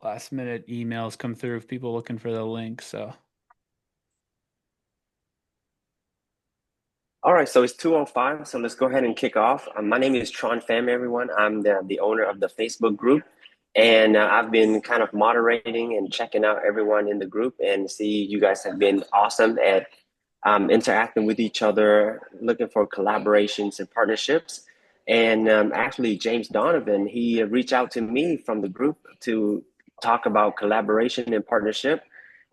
Last minute emails come through of people looking for the link. So All right, so it's 2:05, so let's go ahead and kick off. My name is Tron Pham, everyone. I'm the owner of the Facebook group, and I've been kind of moderating and checking out everyone in the group and see you guys have been awesome at interacting with each other, looking for collaborations and partnerships. And actually, James Donovan, he reached out to me from the group to talk about collaboration and partnership.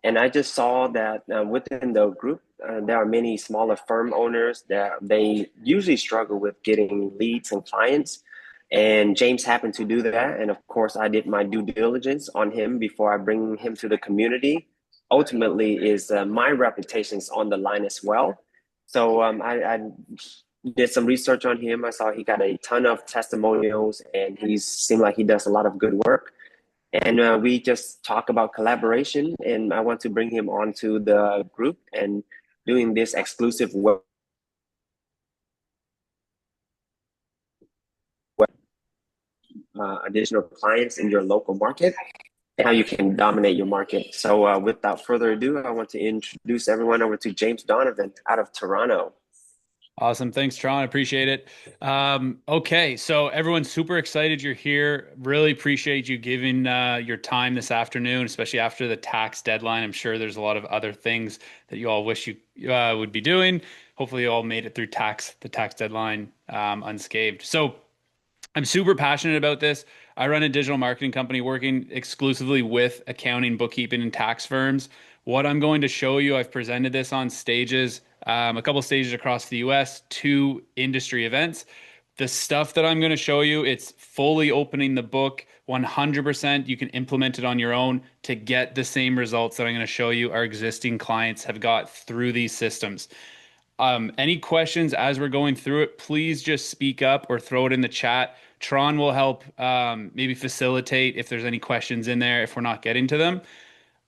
And I just saw that within the group, there are many smaller firm owners that they usually struggle with getting leads and clients. And James happened to do that. And of course, I did my due diligence on him before I bring him to the community. Ultimately, is my reputation's on the line as well. So I did some research on him. I saw he got a ton of testimonials, and he seemed like he does a lot of good work. And we just talk about collaboration, and I want to bring him onto the group and doing this exclusive web, additional clients in your local market and how you can dominate your market. So without further ado, I want to introduce everyone over to James Donovan out of Toronto. awesome. Thanks, Tron. Appreciate it. Okay, so everyone's super excited you're here. Really appreciate you giving your time this afternoon, especially after the tax deadline. I'm sure there's a lot of other things that you all wish you would be doing. Hopefully, you all made it through the tax deadline unscathed. So I'm super passionate about this. I run a digital marketing company working exclusively with accounting, bookkeeping, and tax firms. What I'm going to show you, I've presented this on stages, a couple stages across the US, two industry events. The stuff that I'm going to show you, it's fully opening the book 100%. You can implement it on your own to get the same results that I'm going to show you our existing clients have got through these systems. Any questions as we're going through it, please just speak up or throw it in the chat. Tron will help maybe facilitate if there's any questions in there if we're not getting to them.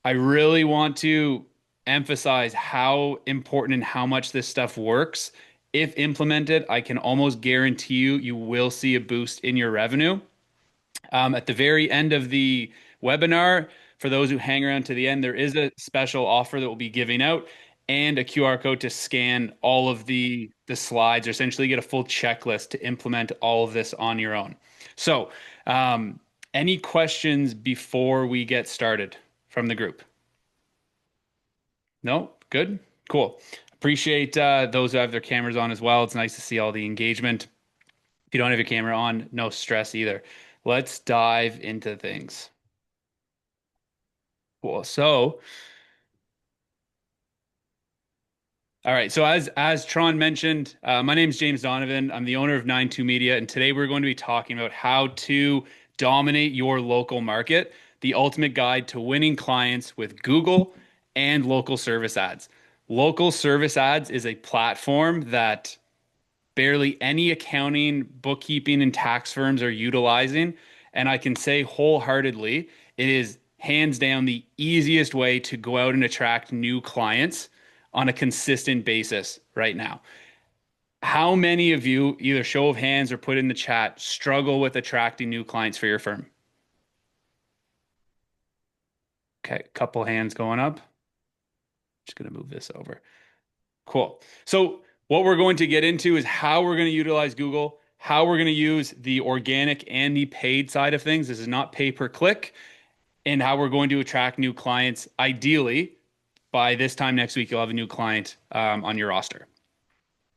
I really want to emphasize how important and how much this stuff works. If implemented, I can almost guarantee you will see a boost in your revenue. At the very end of the webinar, for those who hang around to the end, there is a special offer that we'll be giving out and a QR code to scan all of the slides or essentially get a full checklist to implement all of this on your own. So, any questions before we get started from the group? No? Good? Cool. Appreciate those who have their cameras on as well. It's nice to see all the engagement. If you don't have your camera on, no stress either. Let's dive into things. Cool. So, all right. So as Tron mentioned, my name is James Donovan. I'm the owner of 92 Media, and today we're going to be talking about how to dominate your local market, the ultimate guide to winning clients with Google and local service ads. Local service ads is a platform that barely any accounting, bookkeeping, and tax firms are utilizing. And I can say wholeheartedly, it is hands down the easiest way to go out and attract new clients on a consistent basis right now. How many of you, either show of hands or put in the chat, struggle with attracting new clients for your firm? Okay, couple hands going up. Just going to move this over. Cool. So, what we're going to get into is how we're going to utilize Google, how we're going to use the organic and the paid side of things. This is not pay per click, and how we're going to attract new clients. Ideally, by this time next week, you'll have a new client on your roster.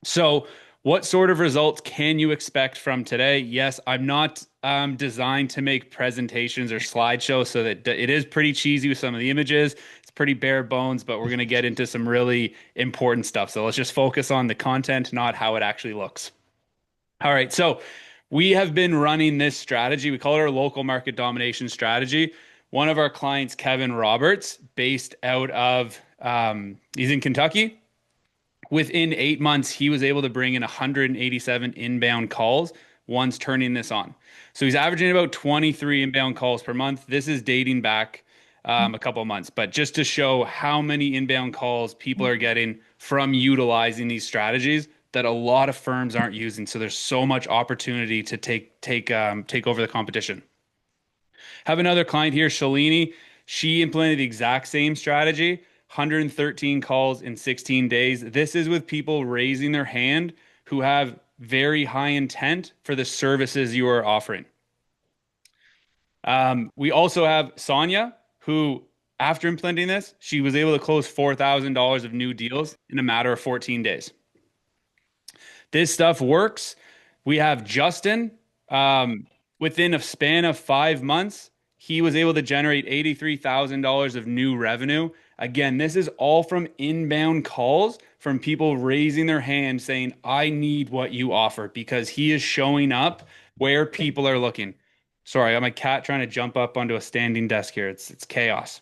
So, what sort of results can you expect from today? Yes, I'm not designed to make presentations or slideshows, so that it is pretty cheesy with some of the images. It's pretty bare bones, but we're going to get into some really important stuff. So let's just focus on the content, not how it actually looks. All right, so we have been running this strategy. We call it our local market domination strategy. One of our clients, Kevin Roberts, based out of, he's in Kentucky. Within 8 months, he was able to bring in 187 inbound calls once turning this on. So he's averaging about 23 inbound calls per month. This is dating back a couple of months, but just to show how many inbound calls people are getting from utilizing these strategies that a lot of firms aren't using. So there's so much opportunity to take over the competition. Have another client here, Shalini. She implemented the exact same strategy, 113 calls in 16 days. This is with people raising their hand who have very high intent for the services you are offering. We also have Sonia, who, after implementing this, she was able to close $4,000 of new deals in a matter of 14 days. This stuff works. We have Justin. Within a span of 5 months, he was able to generate $83,000 of new revenue. Again, this is all from inbound calls from people raising their hand saying, I need what you offer because he is showing up where people are looking. Sorry, I got my cat trying to jump up onto a standing desk here. It's chaos.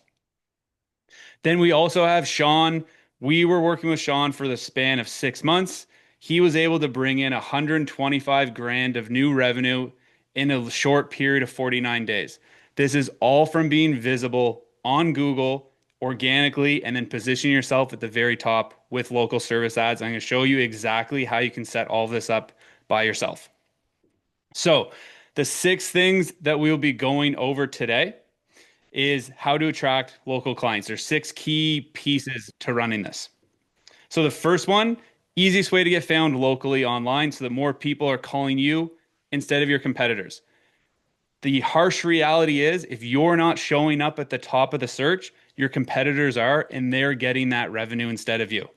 Then we also have Shaun. We were working with Shaun for the span of 6 months. He was able to bring in 125 grand of new revenue in a short period of 49 days. This is all from being visible on Google organically and then positioning yourself at the very top with local service ads. I'm going to show you exactly how you can set all this up by yourself. So, the 6 things that we'll be going over today is how to attract local clients. There's 6 key pieces to running this. So the first one, easiest way to get found locally online so that more people are calling you instead of your competitors. The harsh reality is if you're not showing up at the top of the search, your competitors are, and they're getting that revenue instead of you.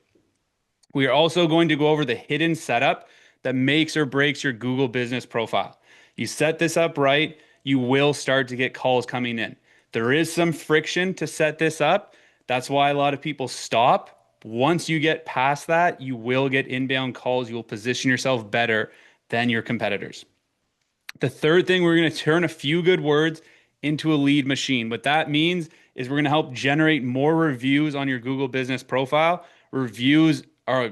We are also going to go over the hidden setup that makes or breaks your Google business profile. You set this up right, you will start to get calls coming in. There is some friction to set this up. That's why a lot of people stop. Once you get past that, you will get inbound calls. You will position yourself better than your competitors. The third thing, we're going to turn a few good words into a lead machine. What that means is we're going to help generate more reviews on your Google business profile. Reviews are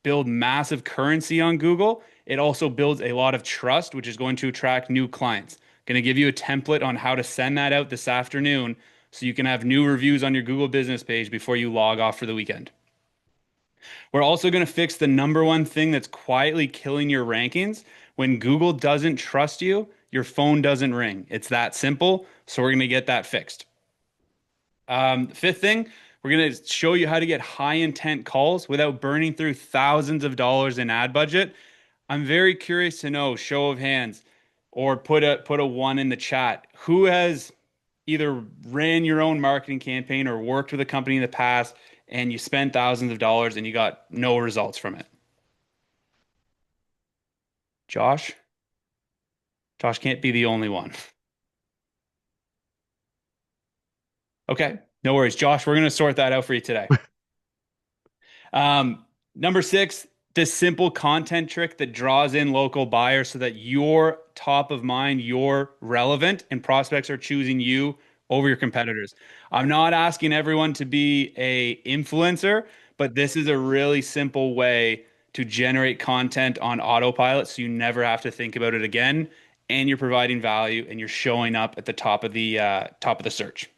build massive currency on Google. It also builds a lot of trust, which is going to attract new clients. Going to give you a template on how to send that out this afternoon so you can have new reviews on your Google business page before you log off for the weekend. We're also going to fix the number one thing that's quietly killing your rankings. When Google doesn't trust you, your phone doesn't ring. It's that simple. So we're going to get that fixed. Fifth thing, we're going to show you how to get high intent calls without burning through thousands of dollars in ad budget. I'm very curious to know, show of hands, or put a one in the chat. Who has either ran your own marketing campaign or worked with a company in the past and you spent thousands of dollars and you got no results from it? Josh? Josh can't be the only one. Okay, no worries. Josh, we're going to sort that out for you today. Number 6, this simple content trick that draws in local buyers so that you're top of mind, you're relevant, and prospects are choosing you over your competitors. I'm not asking everyone to be a influencer, but this is a really simple way to generate content on autopilot so you never have to think about it again, and you're providing value and you're showing up at the top of the search.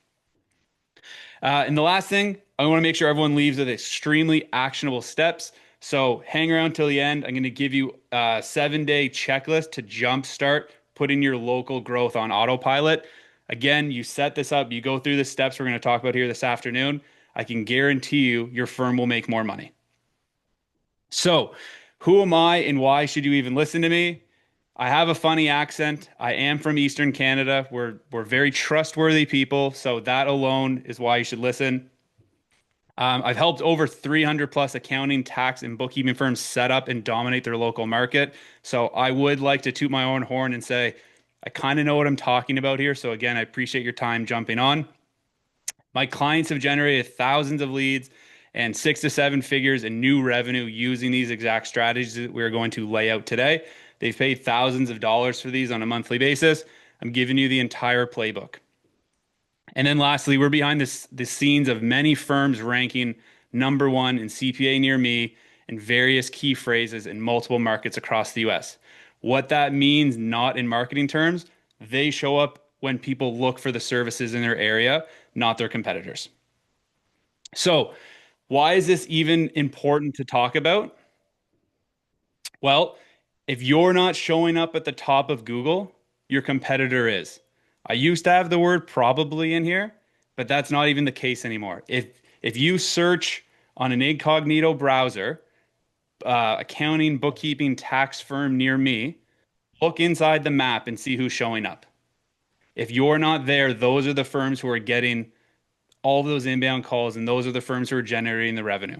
And the last thing, I want to make sure everyone leaves with extremely actionable steps. So hang around till the end. I'm going to give you a 7-day checklist to jumpstart putting your local growth on autopilot. Again, you set this up, you go through the steps we're going to talk about here this afternoon. I can guarantee you your firm will make more money. So, who am I and why should you even listen to me? I have a funny accent. I am from Eastern Canada. We're very trustworthy people, so that alone is why you should listen. I've helped over 300 plus accounting, tax, and bookkeeping firms set up and dominate their local market. So I would like to toot my own horn and say I kind of know what I'm talking about here. So again, I appreciate your time jumping on. My clients have generated thousands of leads and 6 to 7 figures in new revenue using these exact strategies that we're going to lay out today. They've paid thousands of dollars for these on a monthly basis. I'm giving you the entire playbook. And then lastly, we're behind the scenes of many firms ranking number one in CPA near me and various key phrases in multiple markets across the US. What that means, not in marketing terms, they show up when people look for the services in their area, not their competitors. So, why is this even important to talk about? Well, if you're not showing up at the top of Google, your competitor is. I used to have the word probably in here, but that's not even the case anymore. If you search on an incognito browser, accounting, bookkeeping, tax firm near me, look inside the map and see who's showing up. If you're not there, those are the firms who are getting all of those inbound calls, and those are the firms who are generating the revenue.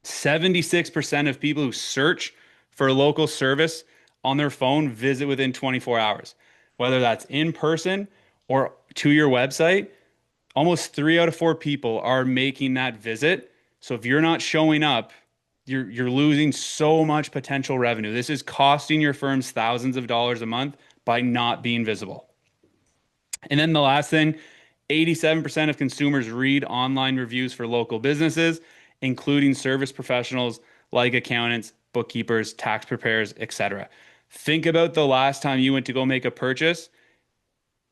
76% of people who search for a local service on their phone visit within 24 hours, whether that's in person or to your website. Almost 3 out of 4 people are making that visit. So if you're not showing up, you're losing so much potential revenue. This is costing your firms thousands of dollars a month by not being visible. And then the last thing, 87% of consumers read online reviews for local businesses, including service professionals like accountants, bookkeepers, tax preparers, etc. Think about the last time you went to go make a purchase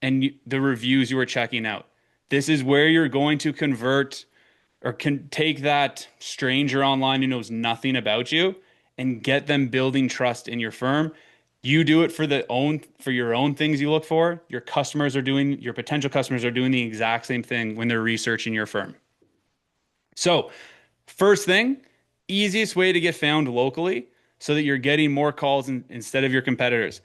and the reviews you were checking out. This is where you're going to convert or can take that stranger online who knows nothing about you and get them building trust in your firm. You do it for your own things you look for. Your potential customers are doing the exact same thing when they're researching your firm. So, first thing, easiest way to get found locally so that you're getting more calls instead of your competitors.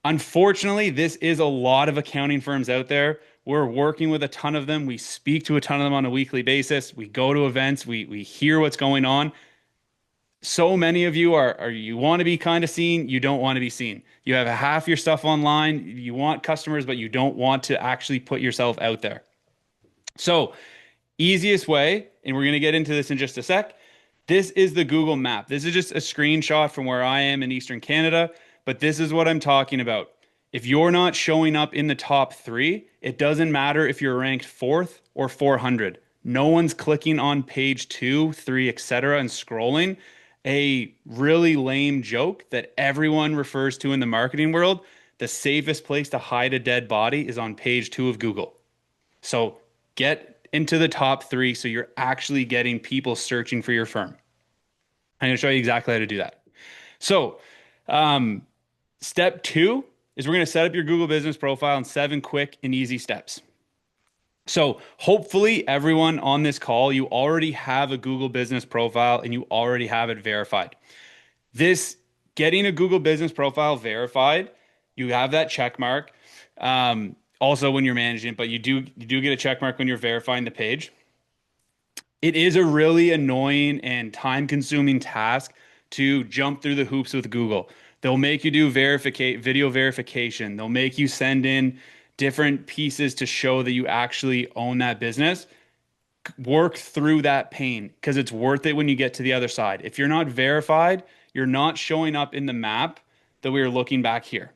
Unfortunately, this is a lot of accounting firms out there. We're working with a ton of them. We speak to a ton of them on a weekly basis. We go to events. We hear what's going on. So many of you are you want to be kind of seen, you don't want to be seen. You have half your stuff online. You want customers, but you don't want to actually put yourself out there. So, easiest way, and we're going to get into this in just a sec. This is the Google map. This is just a screenshot from where I am in Eastern Canada, but this is what I'm talking about. If you're not showing up in the top 3, it doesn't matter if you're ranked 4th or 400. No one's clicking on page 2, 3, etc. and scrolling. A really lame joke that everyone refers to in the marketing world. The safest place to hide a dead body is on page 2 of Google. So get into the top 3 so you're actually getting people searching for your firm. I'm going to show you exactly how to do that. So, step 2 is we're going to set up your Google business profile in 7 quick and easy steps. So, hopefully, everyone on this call, you already have a Google business profile and you already have it verified. This getting a Google business profile verified, you have that check mark. Also, when you're managing it, but you do get a check mark when you're verifying the page. It is a really annoying and time-consuming task to jump through the hoops with Google. They'll make you do video verification. They'll make you send in different pieces to show that you actually own that business. Work through that pain because it's worth it when you get to the other side. If you're not verified, you're not showing up in the map that we are looking back here.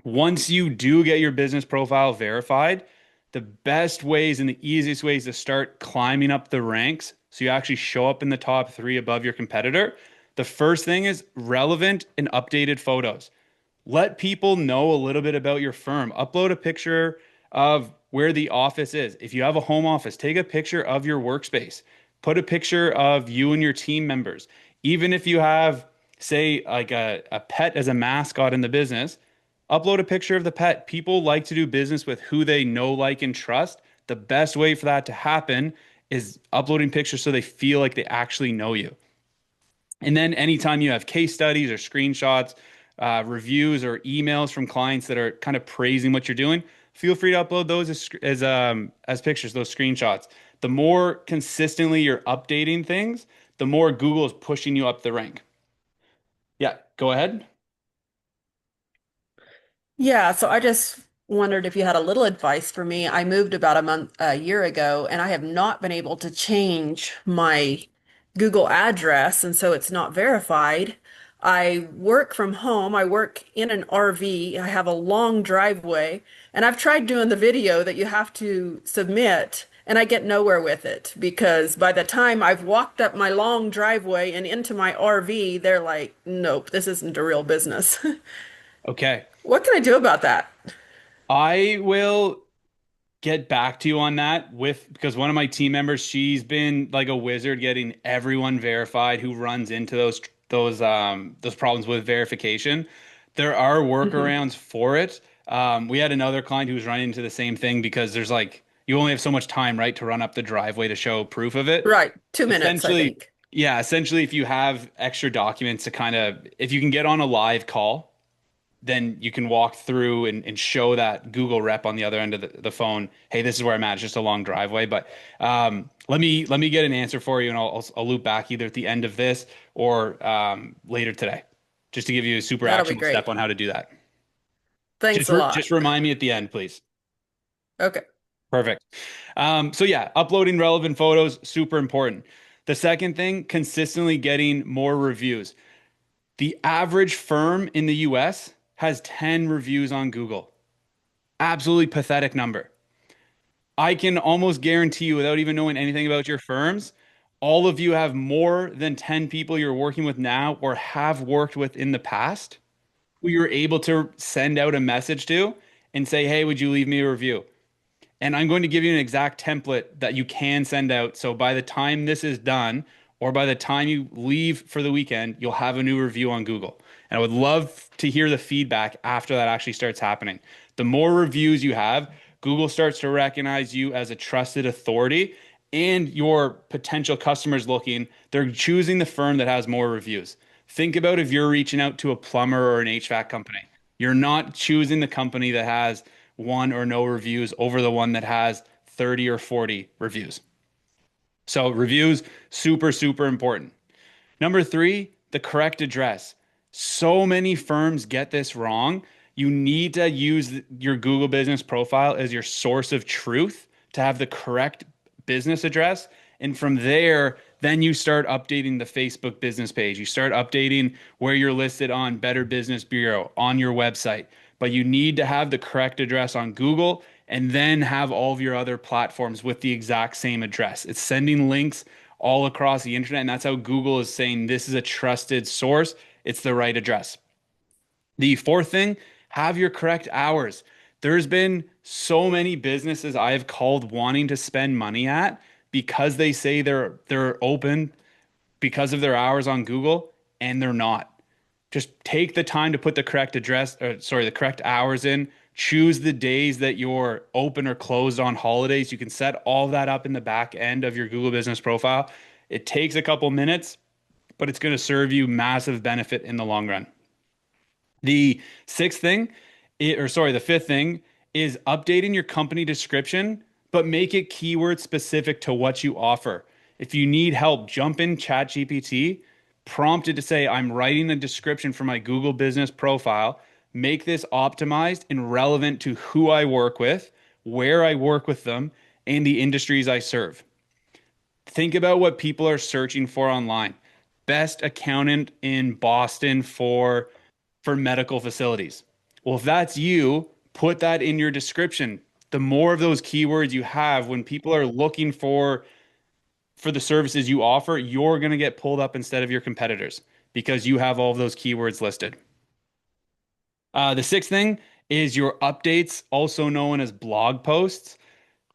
Once you do get your business profile verified, the best ways and the easiest ways to start climbing up the ranks so you actually show up in the top 3 above your competitor. The first thing is relevant and updated photos. Let people know a little bit about your firm. Upload a picture of where the office is. If you have a home office, take a picture of your workspace. Put a picture of you and your team members. Even if you have, say, like a pet as a mascot in the business, upload a picture of the pet. People like to do business with who they know, like, and trust. The best way for that to happen is uploading pictures so they feel like they actually know you. And then anytime you have case studies or screenshots, reviews or emails from clients that are kind of praising what you're doing, feel free to upload those as pictures, those screenshots. The more consistently you're updating things, the more Google is pushing you up the rank. Yeah, go ahead. Yeah, so I just wondered if you had a little advice for me. I moved about a year ago, and I have not been able to change my Google address, and so it's not verified. I work from home. I work in an RV. I have a long driveway, and I've tried doing the video that you have to submit, and I get nowhere with it because by the time I've walked up my long driveway and into my RV, they're like, nope, this isn't a real business. Okay. What can I do about that? I will get back to you on that with because one of my team members, she's been like a wizard getting everyone verified who runs into those problems with verification. There are Hmm. workarounds for it. We had another client who was running into the same thing because there's like you only have so much time, right, to run up the driveway to show proof of it. Right. 2 minutes, I Essentially, think. yeah, essentially, if you have extra documents to kind of, if you can get on a live call, then you can walk through and show that Google rep on the other end of the phone, hey, this is where I'm at. It's just a long driveway. But let me get an answer for you, and I'll loop back either at the end of this or later today, just to give you a super That'll be actionable step great. on how to do that. Thanks a Just lot. remind me at the end, please. Okay. Perfect. So yeah, uploading relevant photos, super important. The second thing, consistently getting more reviews. The average firm in the US has 10 reviews on Google. Absolutely pathetic number. I can almost guarantee you, without even knowing anything about your firms, all of you have more than 10 people you're working with now or have worked with in the past who you're able to send out a message to and say, hey, would you leave me a review? And I'm going to give you an exact template that you can send out. So by the time this is done, or by the time you leave for the weekend, you'll have a new review on Google. And I would love to hear the feedback after that actually starts happening. The more reviews you have, Google starts to recognize you as a trusted authority, and your potential customers looking, they're choosing the firm that has more reviews. Think about if you're reaching out to a plumber or an HVAC company. You're not choosing the company that has one or no reviews over the one that has 30 or 40 reviews. So, reviews, super, super important. Number three, the correct address. So many firms get this wrong. You need to use your Google business profile as your source of truth to have the correct business address. And from there, then you start updating the Facebook business page. You start updating where you're listed on Better Business Bureau on your website. But you need to have the correct address on Google and then have all of your other platforms with the exact same address. It's sending links all across the internet. And that's how Google is saying this is a trusted source. It's the right address. The fourth thing, have your correct hours. There's been so many businesses I've called wanting to spend money at because they say they're open because of their hours on Google and they're not. Just take the time to put the correct address, or sorry, the correct hours in. Choose the days that you're open or closed on holidays. You can set all that up in the back end of your Google business profile. It takes a couple minutes, but it's going to serve you massive benefit in the long run. The sixth thing, the fifth thing is updating your company description, but make it keyword specific to what you offer. If you need help, jump in ChatGPT, prompt it to say, I'm writing a description for my Google business profile. Make this optimized and relevant to who I work with, where I work with them, and the industries I serve. Think about what people are searching for online. Best accountant in Boston for medical facilities. Well, if that's you, put that in your description. The more of those keywords you have when people are looking for the services you offer, you're going to get pulled up instead of your competitors because you have all of those keywords listed. The sixth thing is your updates, also known as blog posts.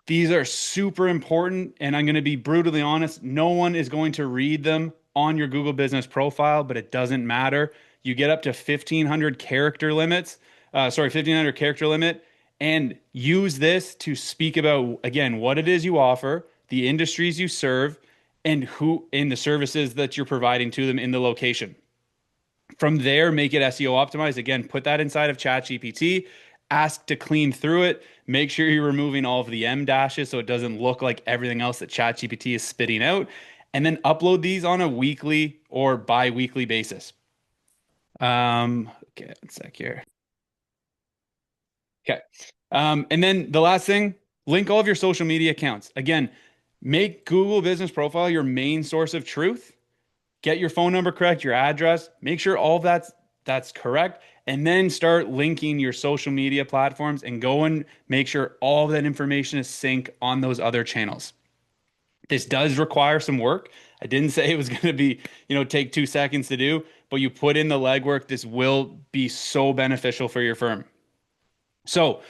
These are super important, and I'm going to be brutally honest. No one is going to read them on your Google business profile, but it doesn't matter. You get up to 1,500 character limits, 1,500 character limit, and use this to speak about, again, what it is you offer, the industries you serve, and who in the services that you're providing to them in the location. From there, make it SEO optimized. Again, put that inside of ChatGPT. Ask to clean through it. Make sure you're removing all of the M dashes so it doesn't look like everything else that ChatGPT is spitting out. And then upload these on a weekly or bi-weekly basis. Okay, one sec here. Okay. And then the last thing, link all of your social media accounts. Again, make Google Business Profile your main source of truth. Get your phone number correct, your address, make sure all of that's correct, and then start linking your social media platforms and go and make sure all of that information is synced on those other channels. This does require some work. I didn't say it was going to be, take 2 seconds to do, but you put in the legwork. This will be so beneficial for your firm. So,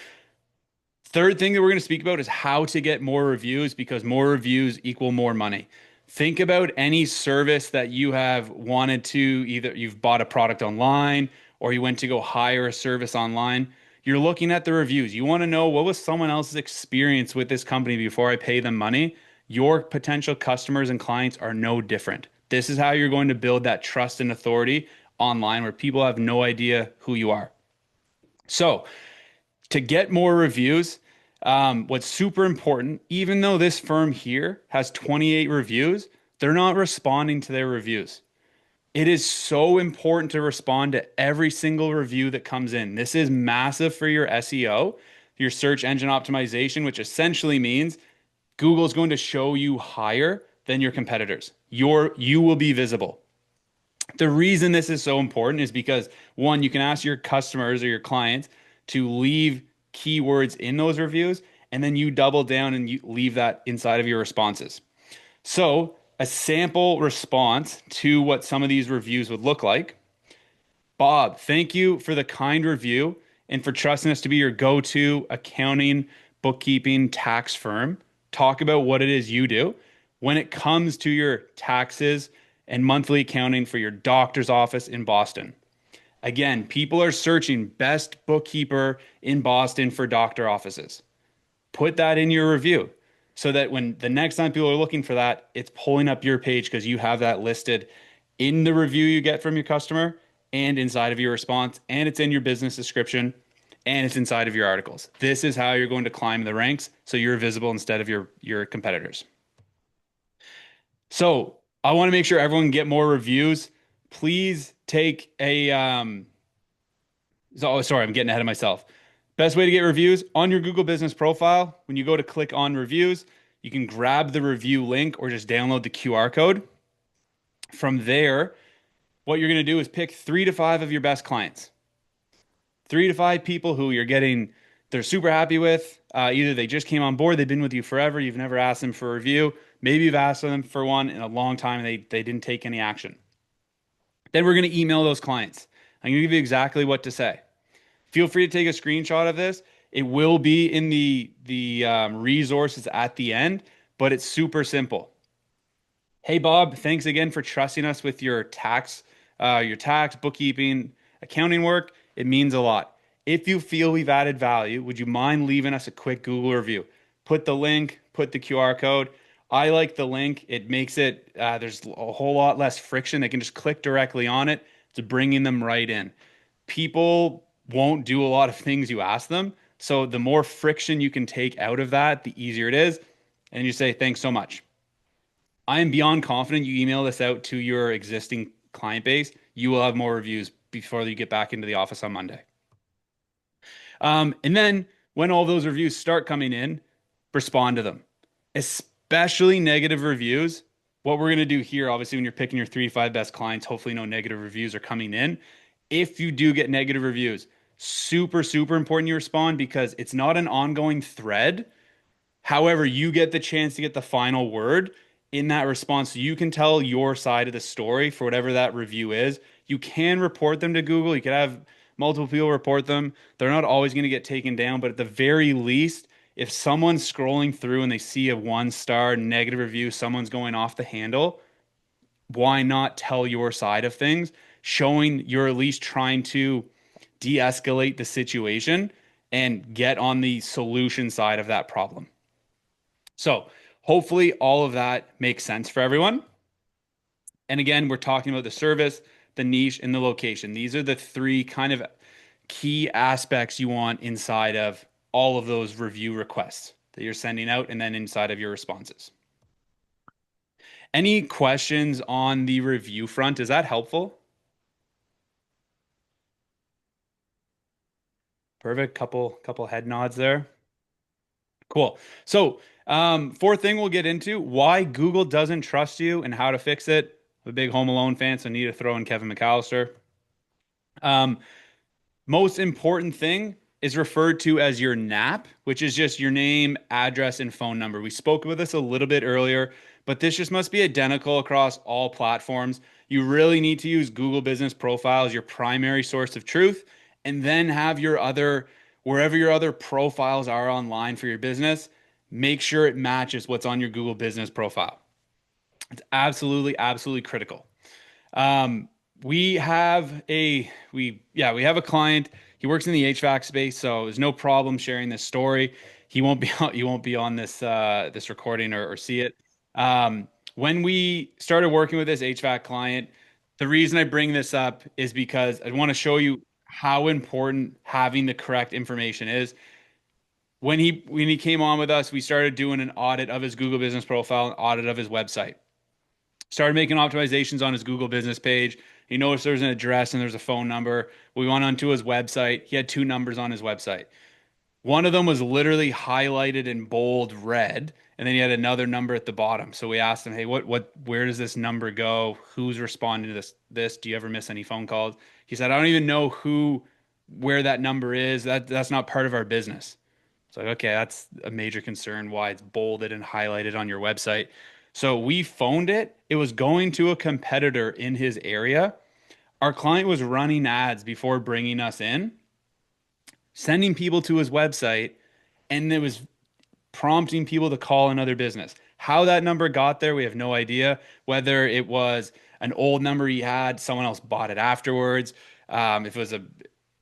third thing that we're going to speak about is how to get more reviews because more reviews equal more money. Think about any service that you have wanted to, either you've bought a product online or you went to go hire a service online. You're looking at the reviews. You want to know what was someone else's experience with this company before I pay them money. Your potential customers and clients are no different. This is how you're going to build that trust and authority online where people have no idea who you are. So, to get more reviews, what's super important, even though this firm here has 28 reviews, they're not responding to their reviews. It is so important to respond to every single review that comes in. This is massive for your SEO, your search engine optimization, which essentially means Google is going to show you higher than your competitors. You will be visible. The reason this is so important is because one, you can ask your customers or your clients to leave keywords in those reviews, and then you double down and you leave that inside of your responses. So, a sample response to what some of these reviews would look like. Bob, thank you for the kind review and for trusting us to be your go-to accounting, bookkeeping, tax firm. Talk about what it is you do when it comes to your taxes and monthly accounting for your doctor's office in Boston. Again, people are searching best bookkeeper in Boston for doctor offices. Put that in your review so that when the next time people are looking for that, it's pulling up your page because you have that listed in the review you get from your customer and inside of your response, and it's in your business description and it's inside of your articles. This is how you're going to climb the ranks so you're visible instead of your competitors. So I want to make sure everyone can get more reviews. Please take a oh, sorry, I'm getting ahead of myself. Best way to get reviews on your Google Business profile. When you go to click on reviews, you can grab the review link or just download the QR code. From there, what you're going to do is pick 3 to 5 of your best clients. 3 to 5 people who they're super happy with. Either they just came on board, they've been with you forever, you've never asked them for a review. Maybe you've asked them for one in a long time and they didn't take any action. Then we're going to email those clients. I'm going to give you exactly what to say. Feel free to take a screenshot of this. It will be in the resources at the end, but it's super simple. Hey Bob, thanks again for trusting us with your tax, bookkeeping, accounting work. It means a lot. If you feel we've added value, would you mind leaving us a quick Google review? Put the link, put the QR code. I like the link. It makes there's a whole lot less friction. They can just click directly on it. It's bringing them right in. People won't do a lot of things you ask them. So the more friction you can take out of that, the easier it is. And you say, thanks so much. I am beyond confident you email this out to your existing client base. You will have more reviews before you get back into the office on Monday. And then when all those reviews start coming in, respond to them, especially negative reviews. What we're going to do here, obviously, when you're picking your 3 to 5 best clients, hopefully no negative reviews are coming in. If you do get negative reviews, super, super important you respond because it's not an ongoing thread. However, you get the chance to get the final word in that response. So you can tell your side of the story for whatever that review is. You can report them to Google. You could have multiple people report them. They're not always going to get taken down, but at the very least, if someone's scrolling through and they see a 1-star negative review, someone's going off the handle, why not tell your side of things, showing you're at least trying to de-escalate the situation and get on the solution side of that problem. So hopefully all of that makes sense for everyone. And again, we're talking about the service, the niche, and the location. These are the 3 kind of key aspects you want inside of all of those review requests that you're sending out and then inside of your responses. Any questions on the review front? Is that helpful? Perfect. Couple head nods there. Cool. So, 4th thing we'll get into why Google doesn't trust you and how to fix it. I'm a big Home Alone fan, so I need to throw in Kevin McAllister. Most important thing is referred to as your NAP, which is just your name, address, and phone number. We spoke about this a little bit earlier, but this just must be identical across all platforms. You really need to use Google Business Profile as your primary source of truth, and then have wherever your other profiles are online for your business, make sure it matches what's on your Google Business Profile. It's absolutely, absolutely critical. We have a client. He works in the HVAC space, so there's no problem sharing this story. He won't be he won't be on this recording or see it. When we started working with this HVAC client, the reason I bring this up is because I want to show you how important having the correct information is. When he came on with us, we started doing an audit of his Google Business Profile, an audit of his website. Started making optimizations on his Google Business page. He noticed there's an address and there's a phone number. We went onto his website. He had two numbers on his website. One of them was literally highlighted in bold red, and then he had another number at the bottom. So we asked him, "Hey, where does this number go? Who's responding to this? Do you ever miss any phone calls?" He said, "I don't even know where that number is. That's not part of our business." It's like, okay, that's a major concern why it's bolded and highlighted on your website. So we phoned it. It was going to a competitor in his area. Our client was running ads before bringing us in, sending people to his website, and it was prompting people to call another business. How that number got there, we have no idea. Whether it was an old number he had, someone else bought it afterwards. If it was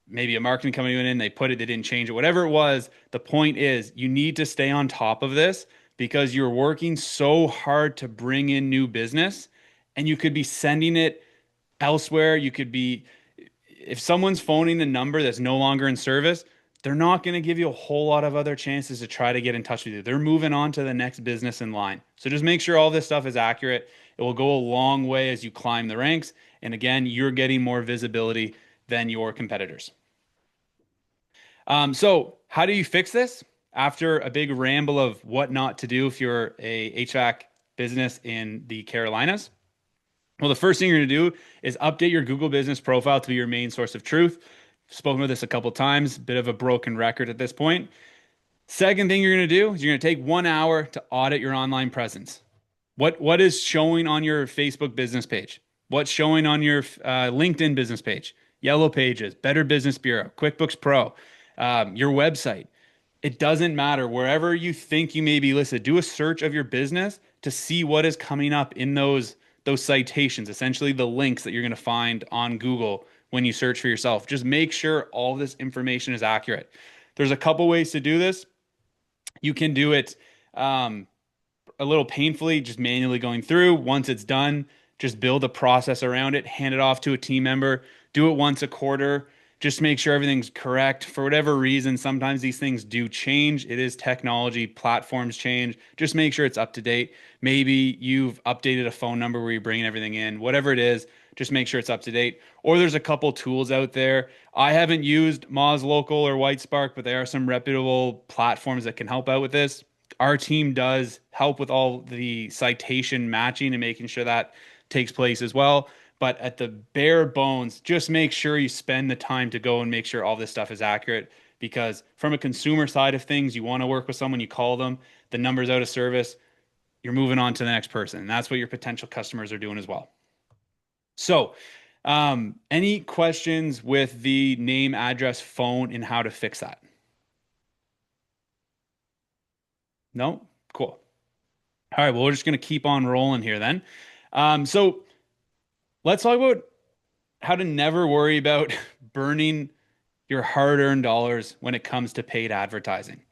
maybe a marketing company went in, they put it, they didn't change it, whatever it was. The point is, you need to stay on top of this because you're working so hard to bring in new business and you could be sending it elsewhere. You could be, if someone's phoning a number that's no longer in service, they're not going to give you a whole lot of other chances to try to get in touch with you. They're moving on to the next business in line. So just make sure all this stuff is accurate. It will go a long way as you climb the ranks. And again, you're getting more visibility than your competitors. So how do you fix this? After a big ramble of what not to do if you're a HVAC business in the Carolinas, well, the first thing you're going to do is update your Google Business Profile to be your main source of truth. Spoken with this a couple times, bit of a broken record at this point. Second thing you're going to do is you're going to take 1 hour to audit your online presence. What is showing on your Facebook business page? What's showing on your LinkedIn business page? Yellow Pages, Better Business Bureau, QuickBooks Pro, your website. It doesn't matter. Wherever you think you may be listed, do a search of your business to see what is coming up in those citations, essentially the links that you're going to find on Google when you search for yourself. Just make sure all this information is accurate. There's a couple ways to do this. You can do it a little painfully, just manually going through. Once it's done, just build a process around it, hand it off to a team member, do it once a quarter. Just make sure everything's correct. For whatever reason, sometimes these things do change. It is technology, platforms change. Just make sure it's up to date. Maybe you've updated a phone number where you're bringing everything in. Whatever it is, just make sure it's up to date. Or there's a couple tools out there. I haven't used Moz Local or WhiteSpark, but there are some reputable platforms that can help out with this. Our team does help with all the citation matching and making sure that takes place as well. But at the bare bones, just make sure you spend the time to go and make sure all this stuff is accurate. Because from a consumer side of things, you want to work with someone, you call them, the number's out of service, you're moving on to the next person. And that's what your potential customers are doing as well. So, any questions with the name, address, phone, and how to fix that? No? Cool. All right, well, we're just going to keep on rolling here then. So let's talk about how to never worry about burning your hard-earned dollars when it comes to paid advertising.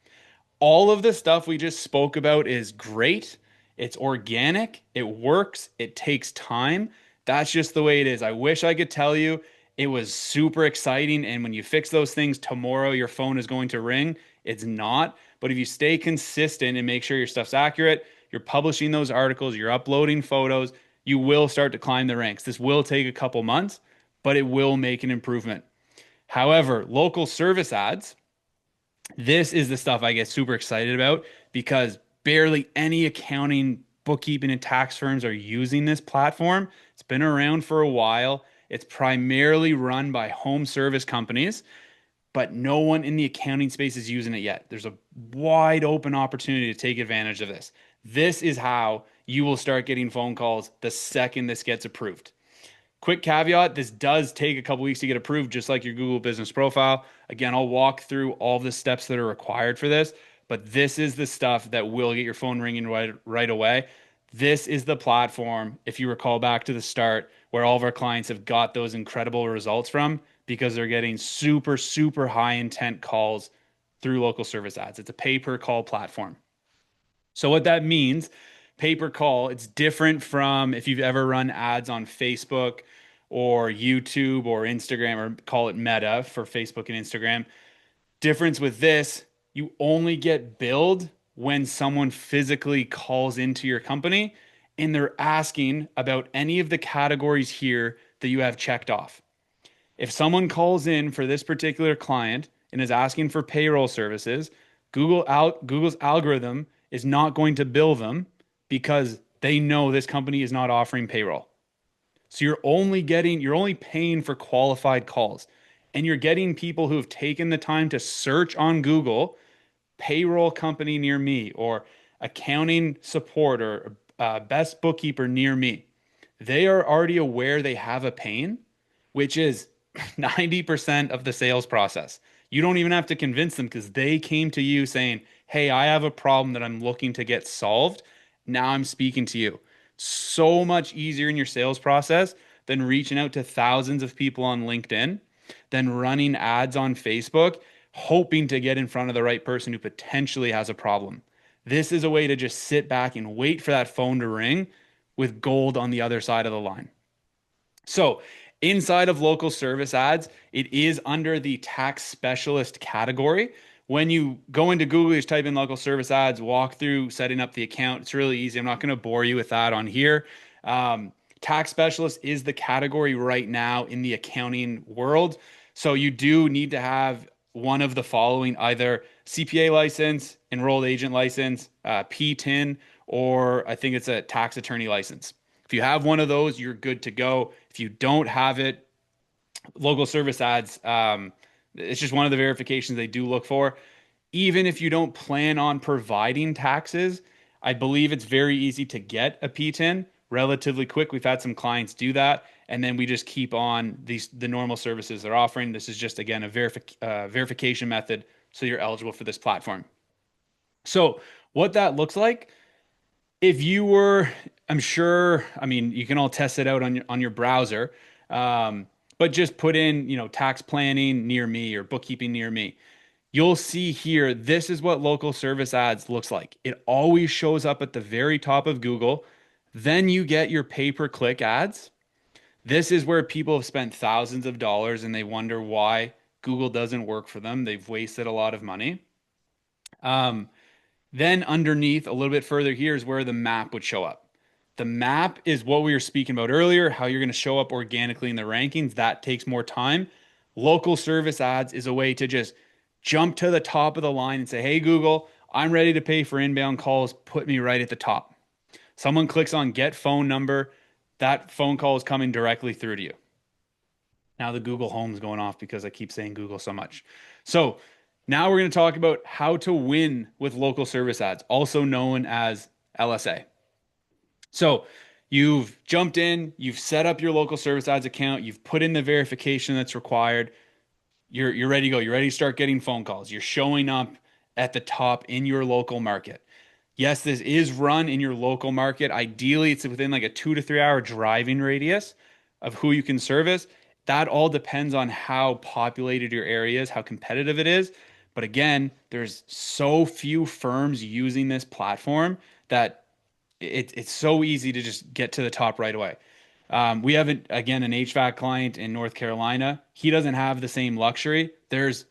All of the stuff we just spoke about is great. It's organic. It works. It takes time. That's just the way it is. I wish I could tell you it was super exciting. And when you fix those things tomorrow, your phone is going to ring. It's not. But if you stay consistent and make sure your stuff's accurate, you're publishing those articles, you're uploading photos, you will start to climb the ranks. This will take a couple months, but it will make an improvement. However, local service ads, this is the stuff I get super excited about because barely any accounting, bookkeeping, and tax firms are using this platform. It's been around for a while. It's primarily run by home service companies, but no one in the accounting space is using it yet. There's a wide open opportunity to take advantage of this. This is how you will start getting phone calls the second this gets approved. Quick caveat, this does take a couple weeks to get approved, just like your Google Business Profile. Again, I'll walk through all the steps that are required for this, but this is the stuff that will get your phone ringing right away. This is the platform, if you recall back to the start, where all of our clients have got those incredible results from because they're getting super, super high intent calls through local service ads. It's a pay per call platform. So what that means, pay per call, it's different from if you've ever run ads on Facebook or YouTube or Instagram, or call it Meta for Facebook and Instagram. Difference with this, you only get billed when someone physically calls into your company and they're asking about any of the categories here that you have checked off. If someone calls in for this particular client and is asking for payroll services, Google's algorithm is not going to bill them because they know this company is not offering payroll. So you're only paying for qualified calls. And you're getting people who have taken the time to search on Google, payroll company near me, or accounting support, or best bookkeeper near me. They are already aware they have a pain, which is 90% of the sales process. You don't even have to convince them because they came to you saying, "Hey, I have a problem that I'm looking to get solved. Now I'm speaking to you." So much easier in your sales process than reaching out to thousands of people on LinkedIn, than running ads on Facebook, hoping to get in front of the right person who potentially has a problem. This is a way to just sit back and wait for that phone to ring with gold on the other side of the line. So, inside of local service ads, it is under the tax specialist category. When you go into Google, you just type in local service ads, walk through setting up the account. It's really easy. I'm not going to bore you with that on here. Tax specialist is the category right now in the accounting world. So, you do need to have one of the following: either CPA license, enrolled agent license, PTIN, or I think it's a tax attorney license. If you have one of those, you're good to go. If you don't have it, local service ads, it's just one of the verifications they do look for. Even if you don't plan on providing taxes, I believe it's very easy to get a PTIN relatively quick. We've had some clients do that, and then we just keep on the normal services they're offering. This is just, again, a verification method, so you're eligible for this platform. So what that looks like, if you were, I'm sure, I mean, you can all test it out on your browser, but just put in, tax planning near me or bookkeeping near me. You'll see here, this is what local service ads looks like. It always shows up at the very top of Google. Then you get your pay-per-click ads. This is where people have spent thousands of dollars and they wonder why Google doesn't work for them. They've wasted a lot of money. Then underneath, a little bit further here, is where the map would show up. The map is what we were speaking about earlier, how you're going to show up organically in the rankings. That takes more time. Local service ads is a way to just jump to the top of the line and say, "Hey, Google, I'm ready to pay for inbound calls. Put me right at the top." Someone clicks on get phone number. That phone call is coming directly through to you. Now the Google Home's going off because I keep saying Google so much. So now we're going to talk about how to win with local service ads, also known as LSA. So you've jumped in, you've set up your local service ads account, you've put in the verification that's required. You're ready to go. You're ready to start getting phone calls. You're showing up at the top in your local market. Yes, this is run in your local market. Ideally, it's within like a 2 to 3 hour driving radius of who you can service. That all depends on how populated your area is, how competitive it is. But again, there's so few firms using this platform that it's so easy to just get to the top right away. We have, again, an HVAC client in North Carolina. He doesn't have the same luxury. There's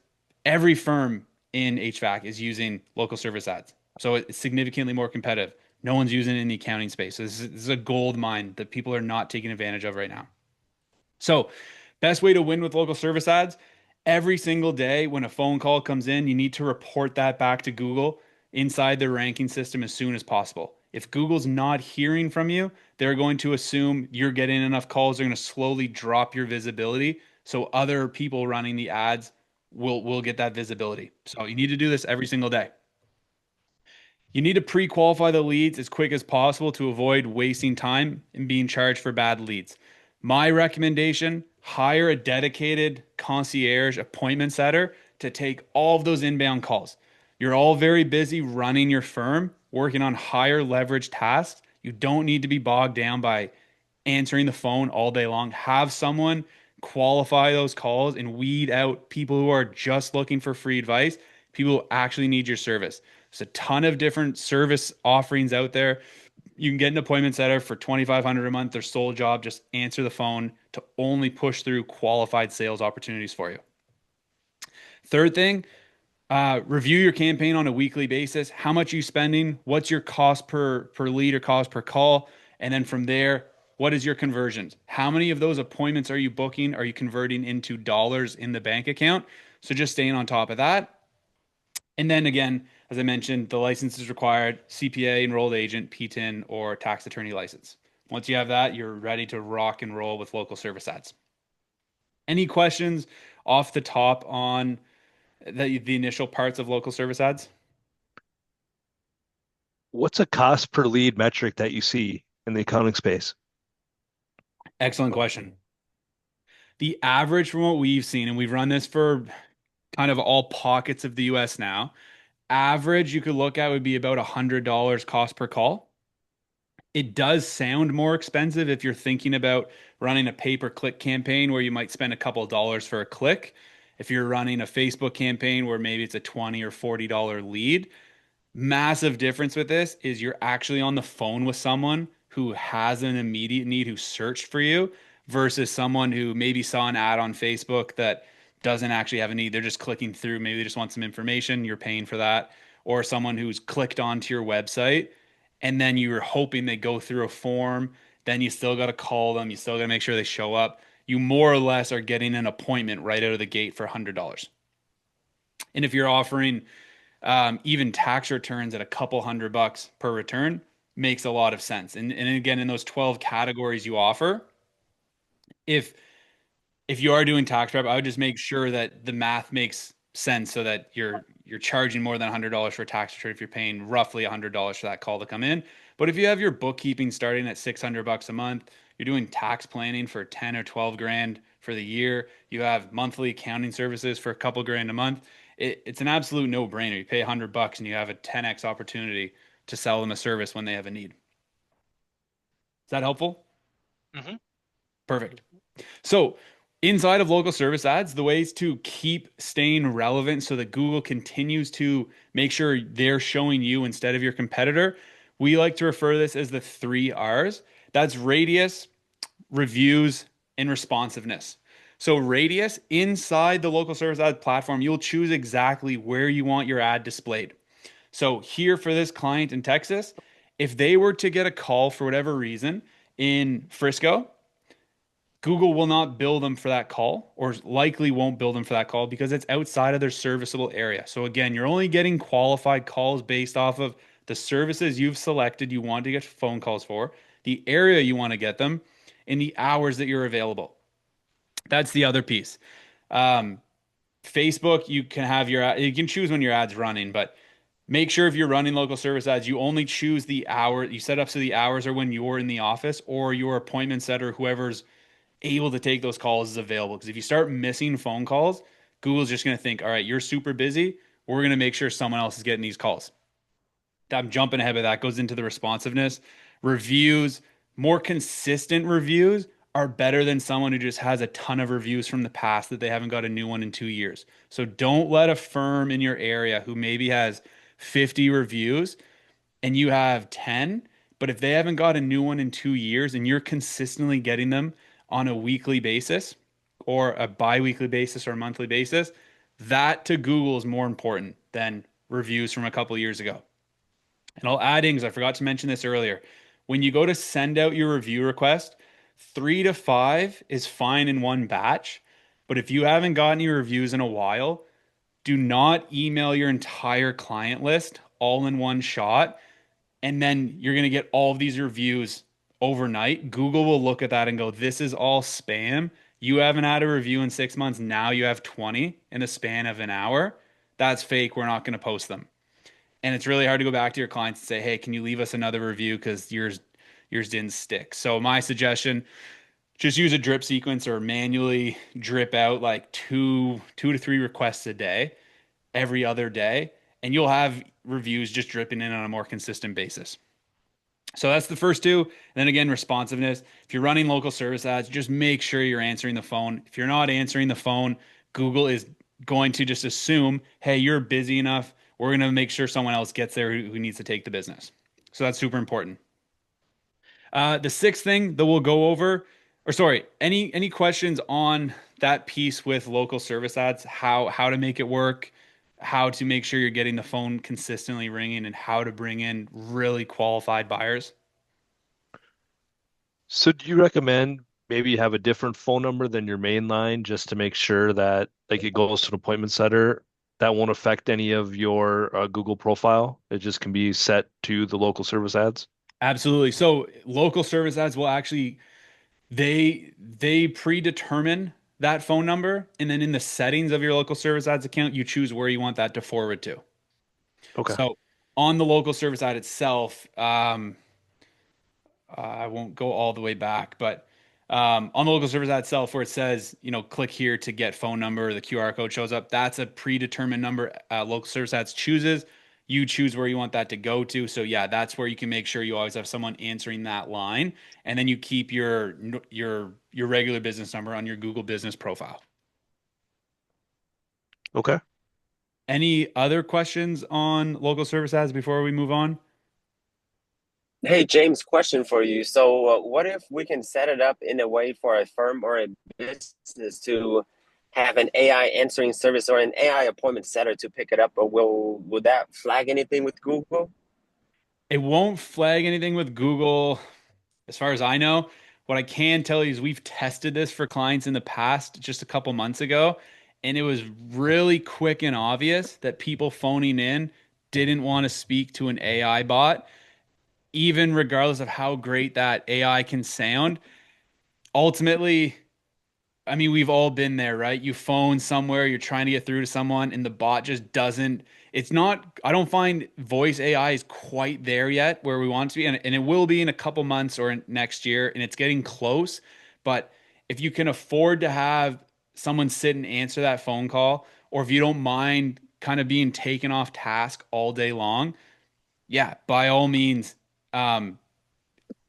every firm in HVAC is using local service ads. So it's significantly more competitive. No one's using it in the accounting space. So this is a gold mine that people are not taking advantage of right now. So best way to win with local service ads, every single day when a phone call comes in, you need to report that back to Google inside their ranking system as soon as possible. If Google's not hearing from you, they're going to assume you're getting enough calls. They're going to slowly drop your visibility so other people running the ads will get that visibility. So you need to do this every single day. You need to pre-qualify the leads as quick as possible to avoid wasting time and being charged for bad leads. My recommendation, hire a dedicated concierge appointment setter to take all of those inbound calls. You're all very busy running your firm, working on higher leverage tasks. You don't need to be bogged down by answering the phone all day long. Have someone qualify those calls and weed out people who are just looking for free advice, people who actually need your service. There's a ton of different service offerings out there. You can get an appointment setter for 2,500 a month. Their sole job, just answer the phone to only push through qualified sales opportunities for you. Third thing, review your campaign on a weekly basis. How much are you spending? What's your cost per lead or cost per call? And then from there, what is your conversions? How many of those appointments are you booking? Are you converting into dollars in the bank account? So just staying on top of that. And then again, as I mentioned, the license is required, CPA, enrolled agent, PTIN, or tax attorney license. Once you have that, you're ready to rock and roll with local service ads. Any questions off the top on the initial parts of local service ads? What's a cost per lead metric that you see in the accounting space? Excellent question. The average from what we've seen, and we've run this for kind of all pockets of the US now, average you could look at would be about $100 cost per call. It does sound more expensive if you're thinking about running a pay-per-click campaign where you might spend a couple of dollars for a click. If you're running a Facebook campaign where maybe it's a $20 or $40 lead, massive difference with this is you're actually on the phone with someone who has an immediate need who searched for you versus someone who maybe saw an ad on Facebook that doesn't actually have a need. They're just clicking through. Maybe they just want some information. You're paying for that. Or someone who's clicked onto your website and then you're hoping they go through a form. Then you still got to call them. You still got to make sure they show up. You more or less are getting an appointment right out of the gate for $100. And if you're offering even tax returns at a couple $100 per return, makes a lot of sense. And again, in those 12 categories you offer, if if you are doing tax prep, I would just make sure that the math makes sense so that you're charging more than $100 for a tax return if you're paying roughly $100 for that call to come in. But if you have your bookkeeping starting at $600 a month, you're doing tax planning for 10 or 12 grand for the year, you have monthly accounting services for a couple grand a month. It's an absolute no-brainer. You pay $100 and you have a 10x opportunity to sell them a service when they have a need. Is that helpful? Mm-hmm. Perfect. So, inside of local service ads, the ways to keep staying relevant so that Google continues to make sure they're showing you instead of your competitor, we like to refer to this as the three R's. That's radius, reviews, and responsiveness. So, radius inside the local service ad platform, you'll choose exactly where you want your ad displayed. So, here for this client in Texas, if they were to get a call for whatever reason in Frisco, Google will not bill them for that call, or likely won't bill them for that call because it's outside of their serviceable area. So again, you're only getting qualified calls based off of the services you've selected you want to get phone calls for, the area you want to get them, and the hours that you're available. That's the other piece. Um, Facebook, you can choose when your ad's running, but make sure if you're running local service ads, you only choose the hour you set up so the hours are when you're in the office or your appointment setter, whoever's able to take those calls is available. Because if you start missing phone calls, Google's just going to think, all right, you're super busy. We're going to make sure someone else is getting these calls. I'm jumping ahead of that. Goes into the responsiveness. Reviews, more consistent reviews are better than someone who just has a ton of reviews from the past that they haven't got a new one in 2 years. So don't let a firm in your area who maybe has 50 reviews and you have 10, but if they haven't got a new one in 2 years and you're consistently getting them on a weekly basis or a bi-weekly basis or a monthly basis, that to Google is more important than reviews from a couple of years ago. And I'll add in, because I forgot to mention this earlier, when you go to send out your review request, 3 to 5 is fine in one batch. But if you haven't gotten your reviews in a while, do not email your entire client list all in one shot and then you're going to get all of these reviews overnight. Google will look at that and go, this is all spam. You haven't had a review in 6 months. Now you have 20 in the span of an hour. That's fake. We're not going to post them. And it's really hard to go back to your clients and say, hey, can you leave us another review because yours didn't stick. So my suggestion, just use a drip sequence or manually drip out like two to three requests a day, every other day, and you'll have reviews just dripping in on a more consistent basis. So that's the first two. And then again, responsiveness. If you're running local service ads, just make sure you're answering the phone. If you're not answering the phone, Google is going to just assume, hey, you're busy enough. We're going to make sure someone else gets there who needs to take the business. So that's super important. The sixth thing that we'll go over, or sorry, any questions on that piece with local service ads, how to make it work, how to make sure you're getting the phone consistently ringing, and how to bring in really qualified buyers? So do you recommend maybe you have a different phone number than your main line just to make sure that like it goes to an appointment setter that won't affect any of your Google profile? It just can be set to the local service ads. Absolutely. So local service ads will actually they predetermine that phone number, and then in the settings of your local service ads account, you choose where you want that to forward to. Okay. So on the local service ad itself, I won't go all the way back, but on the local service ad itself, where it says, click here to get phone number, the QR code shows up. That's a predetermined number. Local service ads chooses. You choose where you want that to go to. So yeah, that's where you can make sure you always have someone answering that line, and then you keep your regular business number on your Google Business profile. Okay. Any other questions on local service ads before we move on? Hey, James, question for you. So, what if we can set it up in a way for a firm or a business to have an AI answering service or an AI appointment setter to pick it up? Or will that flag anything with Google? It won't flag anything with Google. As far as I know, what I can tell you is we've tested this for clients in the past just a couple months ago, and it was really quick and obvious that people phoning in didn't want to speak to an AI bot, even regardless of how great that AI can sound. Ultimately, I mean, we've all been there, right? You phone somewhere, you're trying to get through to someone, and the bot just doesn't. It's not, I don't find voice AI is quite there yet where we want it to be. And it will be in a couple months or next year, and it's getting close. But if you can afford to have someone sit and answer that phone call, or if you don't mind kind of being taken off task all day long, yeah, by all means, um,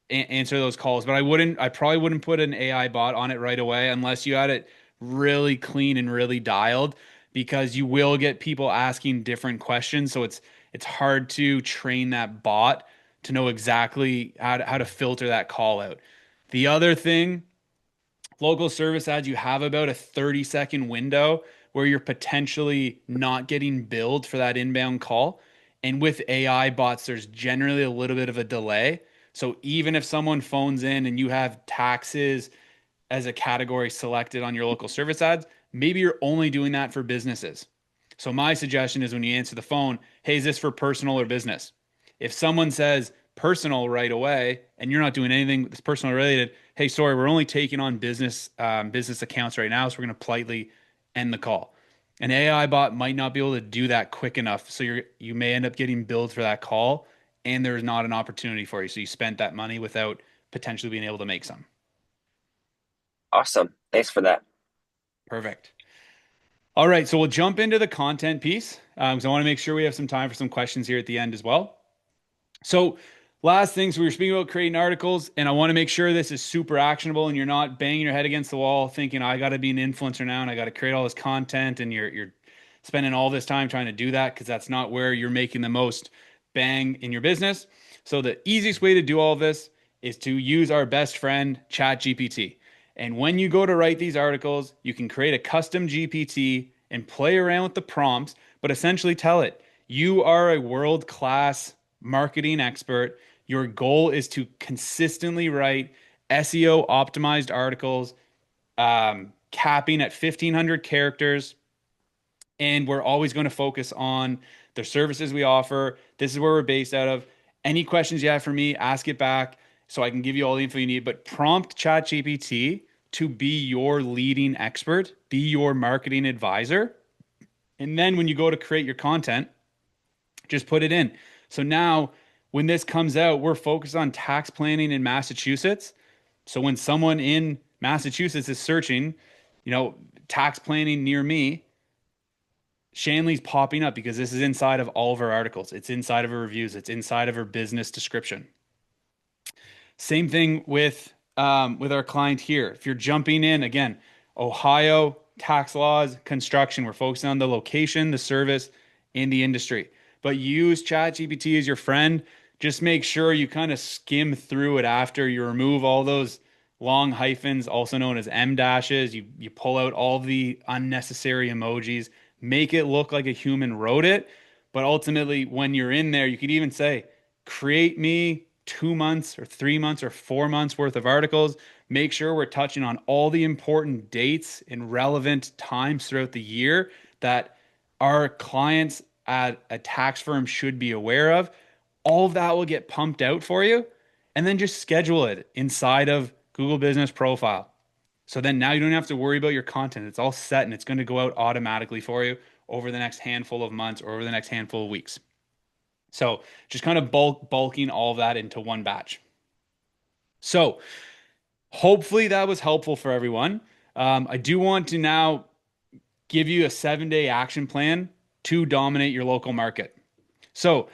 answer those calls. But I probably wouldn't put an AI bot on it right away unless you had it really clean and really dialed, because you will get people asking different questions. So it's hard to train that bot to know exactly how to filter that call out. The other thing, local service ads, you have about a 30-second window where you're potentially not getting billed for that inbound call. And with AI bots, there's generally a little bit of a delay. So even if someone phones in and you have taxes as a category selected on your local service ads, maybe you're only doing that for businesses. So my suggestion is when you answer the phone, hey, is this for personal or business? If someone says personal right away and you're not doing anything that's personal related, hey, sorry, we're only taking on business accounts right now, so we're going to politely end the call. An AI bot might not be able to do that quick enough, so you may end up getting billed for that call, and there's not an opportunity for you. So you spent that money without potentially being able to make some. Awesome. Thanks for that. Perfect. All right, so we'll jump into the content piece because I want to make sure we have some time for some questions here at the end as well. So, last thing, so we were speaking about creating articles, and I want to make sure this is super actionable and you're not banging your head against the wall thinking, I got to be an influencer now and I got to create all this content, and you're spending all this time trying to do that, because that's not where you're making the most bang in your business. So, the easiest way to do all this is to use our best friend, ChatGPT. And when you go to write these articles, you can create a custom GPT and play around with the prompts, but essentially tell it, you are a world class marketing expert. Your goal is to consistently write SEO optimized articles, capping at 1,500 characters. And we're always going to focus on the services we offer. This is where we're based out of. Any questions you have for me, ask it back so I can give you all the info you need. But prompt ChatGPT to be your leading expert, be your marketing advisor. And then when you go to create your content, just put it in. So now when this comes out, we're focused on tax planning in Massachusetts. So when someone in Massachusetts is searching, you know, tax planning near me, Shanley's popping up because this is inside of all of her articles. It's inside of her reviews. It's inside of her business description. Same thing with our client here. If you're jumping in again, Ohio tax laws, construction. We're focusing on the location, the service, and the industry. But use ChatGPT as your friend. Just make sure you kind of skim through it after you remove all those long hyphens, also known as M dashes. You pull out all the unnecessary emojis, make it look like a human wrote it. But ultimately, when you're in there, you could even say, create me 2 months or 3 months or 4 months worth of articles. Make sure we're touching on all the important dates and relevant times throughout the year that our clients at a tax firm should be aware of. All of that will get pumped out for you. And then just schedule it inside of Google Business Profile. So then now you don't have to worry about your content. It's all set and it's going to go out automatically for you over the next handful of months or over the next handful of weeks. So just kind of bulking all of that into one batch. So hopefully that was helpful for everyone. I do want to now give you a 7-day action plan to dominate your local market. So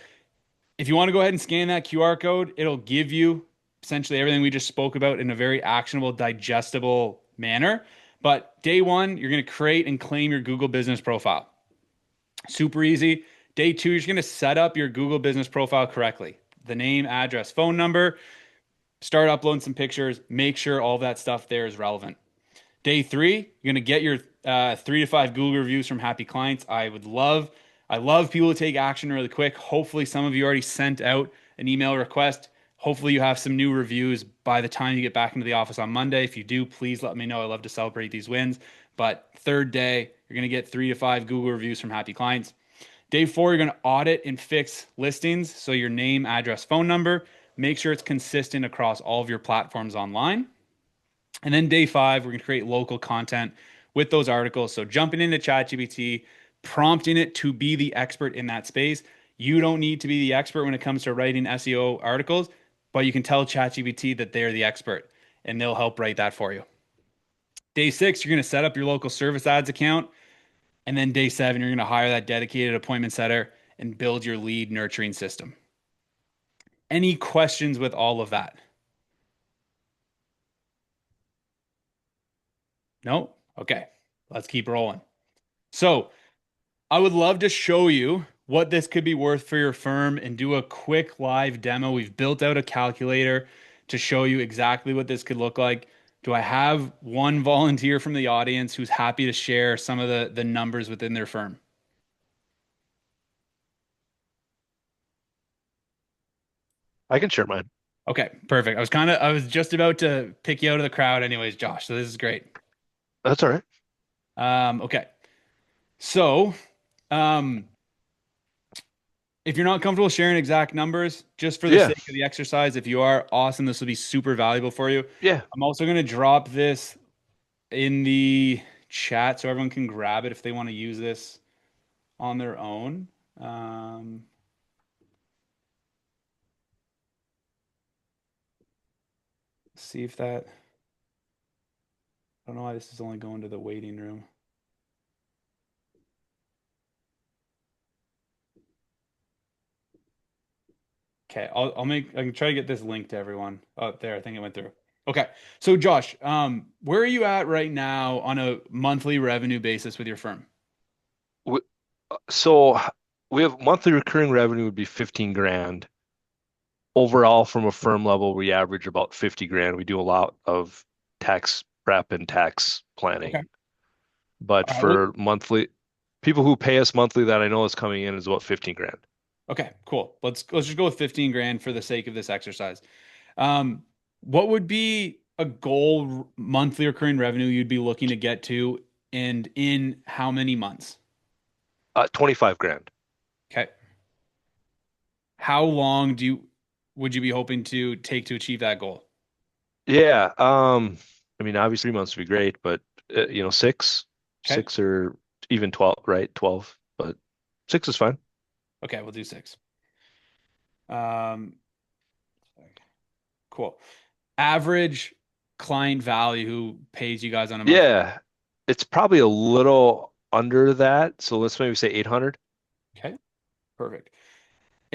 if you want to go ahead and scan that QR code, it'll give you essentially everything we just spoke about in a very actionable, digestible manner. But day one, you're going to create and claim your Google business profile. Super easy. Day two, you're just going to set up your Google business profile correctly. The name, address, phone number, start uploading some pictures, make sure all that stuff there is relevant. Day three, you're gonna get your 3 to 5 Google reviews from happy clients. I love people to take action really quick. Hopefully, some of you already sent out an email request. Hopefully, you have some new reviews by the time you get back into the office on Monday. If you do, please let me know. I love to celebrate these wins. But third day, you're gonna get 3 to 5 Google reviews from happy clients. Day four, you're going to audit and fix listings. So your name, address, phone number, make sure it's consistent across all of your platforms online. And then day five, we're going to create local content with those articles. So jumping into ChatGPT, prompting it to be the expert in that space. You don't need to be the expert when it comes to writing SEO articles, but you can tell ChatGPT that they're the expert and they'll help write that for you. Day six, you're going to set up your local service ads account. And then day seven, you're going to hire that dedicated appointment setter and build your lead nurturing system. Any questions with all of that? No? Okay, let's keep rolling. So I would love to show you what this could be worth for your firm and do a quick live demo. We've built out a calculator to show you exactly what this could look like. Do I have one volunteer from the audience who's happy to share some of the numbers within their firm? I can share mine. Okay, perfect. I was just about to pick you out of the crowd anyways, Josh. So this is great. That's all right. Okay. So, um, if you're not comfortable sharing exact numbers, just for the Yeah, sake of the exercise, if you are, awesome. This will be super valuable for you. yeah. I'm also going to drop this in the chat so everyone can grab it if they want to use this on their own. Um, see if that, I don't know why this is only going to the waiting room. Okay, I can try to get this link to everyone. Oh, there, I think it went through. Okay. So Josh, where are you at right now on a monthly revenue basis with your firm? We, so we have monthly recurring revenue would be 15 grand. Overall, from a firm level, we average about 50 grand. We do a lot of tax prep and tax Okay. planning. But All right. Well, for monthly, people who pay us monthly that I know is coming in is about 15 grand. okay, cool. Let's just go with 15 grand for the sake of this exercise. Um, what would be a goal monthly recurring revenue you'd be looking to get to and in how many months? 25 grand. Okay. How long would you be hoping to take to achieve that goal? Yeah. I mean, obviously 3 months would be great, but six, Okay. six or even 12, right? 12, but six is fine. Okay, we'll do 6. Um, cool. Average client value who pays you guys on a monthly. Yeah. It's probably a little under that. So let's maybe say 800. Okay, perfect.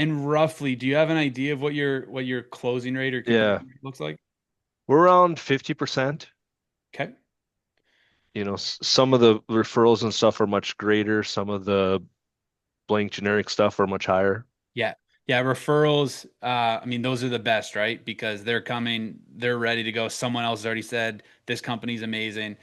And roughly, do you have an idea of what your closing rate or Yeah. conversion rate looks like? We're around 50%. Okay. Some of the referrals and stuff are much greater. Some of the blank generic stuff are much higher. Yeah. Yeah, referrals, I mean, those are the best, right? Because they're coming, they're ready to go. Someone else has already said this company's amazing.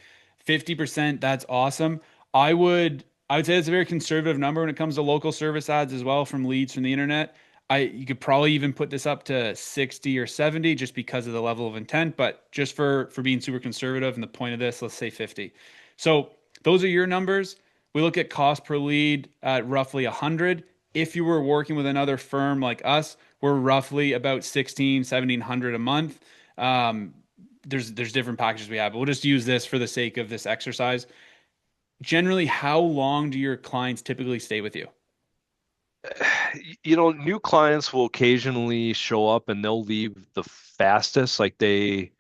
50%, that's awesome. I would say it's a very conservative number when it comes to local service ads as well from leads from the internet. You could probably even put this up to 60 or 70 just because of the level of intent, but just for being super conservative and the point of this, let's say 50. So those are your numbers. We look at cost per lead at roughly 100. If you were working with another firm like us, we're roughly about 16, 1700 a month. Um, there's different packages we have, but we'll just use this for the sake of this exercise. Generally, how long do your clients typically stay with you? New clients will occasionally show up and they'll leave the fastest. Like anything,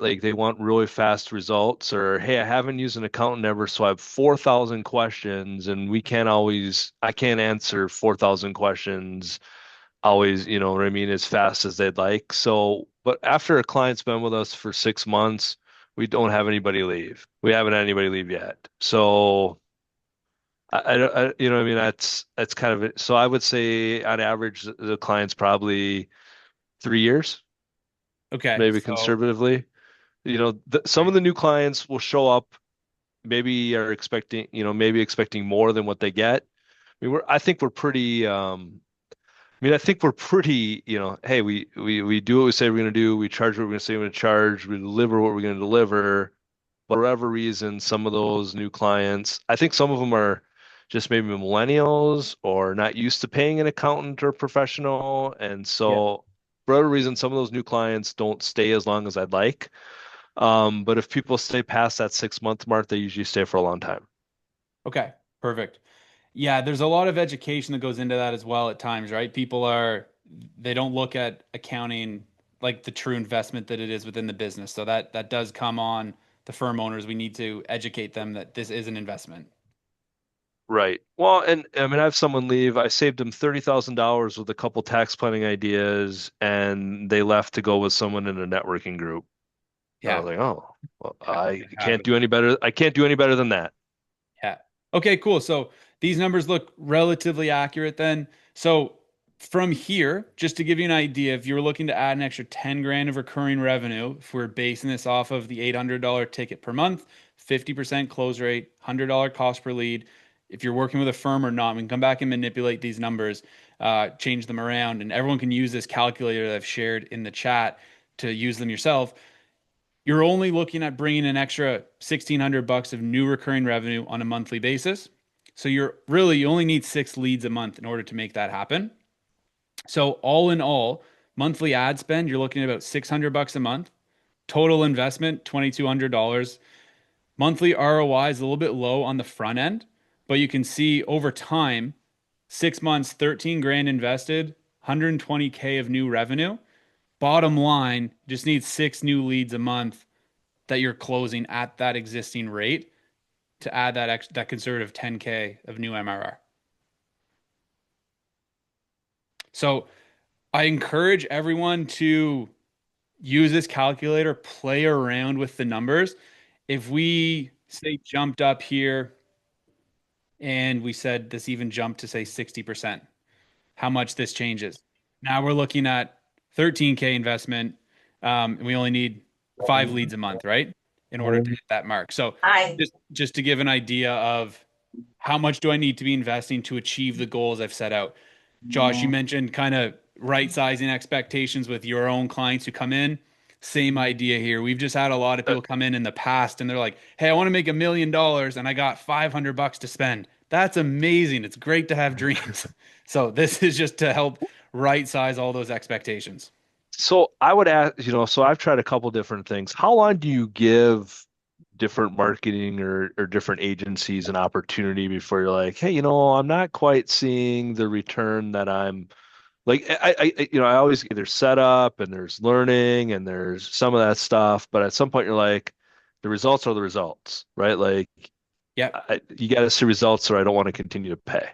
like they want really fast results, or hey, I haven't used an accountant ever, so I have 4,000 questions, and I can't answer 4,000 questions always, you know what I mean, as fast as they'd like. So, but after a client's been with us for 6 months, we don't have anybody leave. We haven't had anybody leave yet. So, you know what I mean, that's kind of it. So I would say on average, the client's probably 3 years, Okay, maybe so conservatively. Some of the new clients will show up, maybe expecting more than what they get. I think we're pretty, hey, we do what we say we're going to do. We charge what we're going to say we're going to charge. We deliver what we're going to deliver. But for whatever reason, some of those new clients, I think some of them are just maybe millennials or not used to paying an accountant or professional. And yeah. so for whatever reason, some of those new clients don't stay as long as I'd like. But if people stay past that 6 month mark, they usually stay for a long time. Okay, perfect. Yeah, there's a lot of education that goes into that as well at times, right? They don't look at accounting like the true investment that it is within the business. So that does come on the firm owners. We need to educate them that this is an investment. Right. Well, and I mean, I have someone leave. I saved them $30,000 with a couple tax planning ideas, and they left to go with someone in a networking group. I Yeah. was like, oh, well, Yeah. I It can't do happens. any better. I can't do any better than that. Yeah. Okay, cool. So these numbers look relatively accurate then. So from here, just to give you an idea, if you were looking to add an extra 10 grand of recurring revenue, if we're basing this off of the $800 ticket per month, 50% close rate, $100 cost per lead. If you're working with a firm or not, we can come back and manipulate these numbers, change them around, and everyone can use this calculator that I've shared in the chat to use them yourself. You're only looking at bringing an extra 1,600 bucks of new recurring revenue on a monthly basis. So you only need 6 leads a month in order to make that happen. So all in all, monthly ad spend, you're looking at about 600 bucks a month. Total investment, $2,200. Monthly ROI is a little bit low on the front end, but you can see over time, 6 months, 13 grand invested, 120K of new revenue. Bottom line, just need 6 new leads a month that you're closing at that existing rate to add that conservative 10K of new MRR. So I encourage everyone to use this calculator, play around with the numbers. If we say jumped up here and we said this even jumped to say 60%, how much this changes. Now we're looking at 13K investment, and we only need 5 leads a month, right? In order to hit that mark. So Hi. just to give an idea of how much do I need to be investing to achieve the goals I've set out. Josh, you mentioned kind of right sizing expectations with your own clients who come in. Same idea here. We've just had a lot of Uh, people come in the past and they're like, "Hey, I want to make $1 million and I got 500 bucks to spend." That's amazing. It's great to have dreams. So this is just to help right size all those expectations. So I would ask, so I've tried a couple different things. How long do you give different marketing or different agencies an opportunity before you're like, hey, I'm not quite seeing the return that I'm like, I always there's setup and there's learning and there's some of that stuff, but at some point you're like, the results are the results, right? Like, Yep. you got to see results, or I don't want to continue to pay.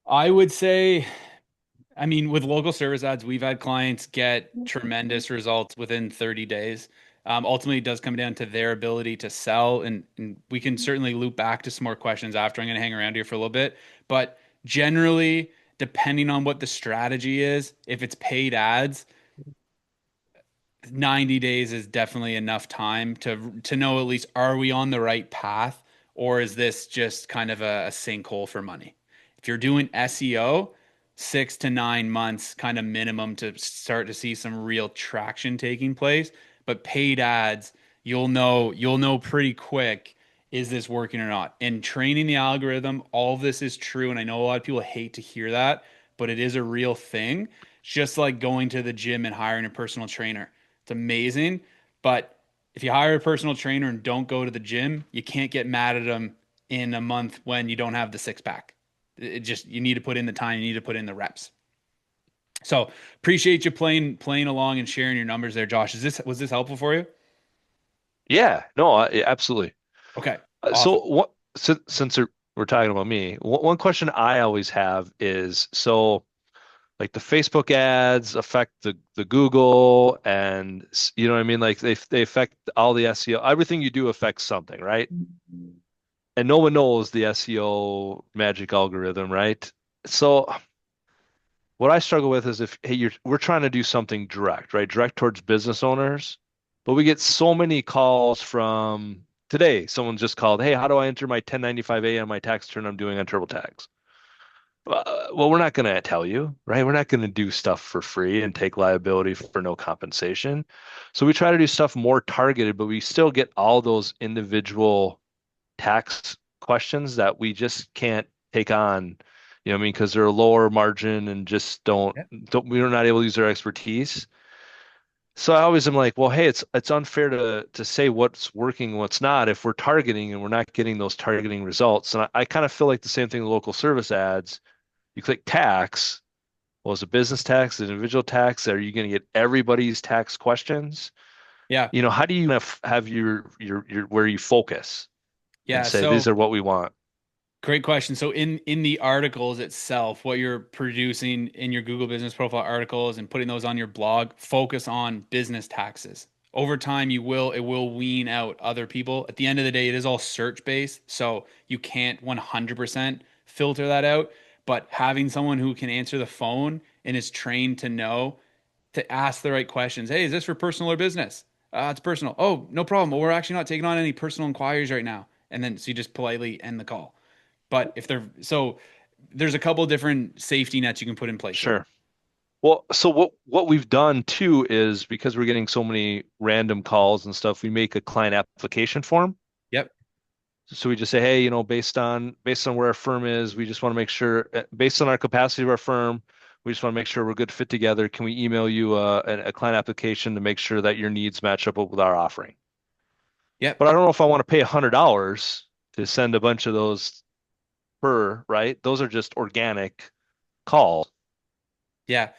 I would say, I mean, with local service ads, we've had clients get tremendous results within 30 days. Ultimately, it does come down to their ability to sell, and we can certainly loop back to some more questions after. I'm going to hang around here for a little bit, but generally, depending on what the strategy is, if it's paid ads, 90 days is definitely enough time to know at least are we on the right path or is this just kind of a sinkhole for money? If you're doing SEO, 6 to 9 months kind of minimum to start to see some real traction taking place. But paid ads, you'll know pretty quick is this working or not. And training the algorithm, all of this is true. And I know a lot of people hate to hear that, but it is a real thing. It's just like going to the gym and hiring a personal trainer. It's amazing. But if you hire a personal trainer and don't go to the gym, you can't get mad at them in a month when you don't have the six pack. It just, you need to put in the time, you need to put in the reps. So appreciate you playing along and sharing your numbers there, Josh. Was this helpful for you? Yeah, no, absolutely. Okay, So awesome. what, since we're talking about me, one question I always have is, so like the Facebook ads affect the Google and you know what I mean? Like they affect all the SEO. Everything you do affects something, right? And no one knows the SEO magic algorithm, right? So what I struggle with is if, hey, we're trying to do something direct, right? Direct towards business owners, but we get so many calls from today. Someone just called, hey, how do I enter my 1095A on my tax return I'm doing on TurboTax? Well, we're not going to tell you, right? We're not going to do stuff for free and take liability for no compensation. So we try to do stuff more targeted, but we still get all those individual tax questions that we just can't take on, you know what I mean? Because they're a lower margin and just we're not able to use their expertise. So I always am like, well, hey, it's unfair to say what's working and what's not if we're targeting and we're not getting those targeting results. And I kind of feel like the same thing with local service ads. You click tax. Well, is it business tax, is it individual tax? Are you going to get everybody's tax questions? Yeah. You know, how do you have your where you focus and Yeah. say these So are what we want? great question. So in the articles itself, what you're producing in your Google Business Profile articles and putting those on your blog, focus on business taxes. Over time, it will wean out other people. At the end of the day, it is all search based, so you can't 100% filter that out. But having someone who can answer the phone and is trained to know to ask the right questions. Hey, is this for personal or business? It's personal. Oh, no problem. Well, we're actually not taking on any personal inquiries right now. And then so you just politely end the call. But if they're so there's a couple different safety nets you can put in place here. Sure. Well, so what we've done too is because we're getting so many random calls and stuff, we make a client application form. Yep. So we just say, hey, you know, based on where our firm is, we just want to make sure, based on our capacity of our firm, we just want to make sure we're a good fit together. Can we email you a client application to make sure that your needs match up with our offering? Yep. But I don't know if I want to pay $100 to send a bunch of those right? Those are just organic calls. Yeah.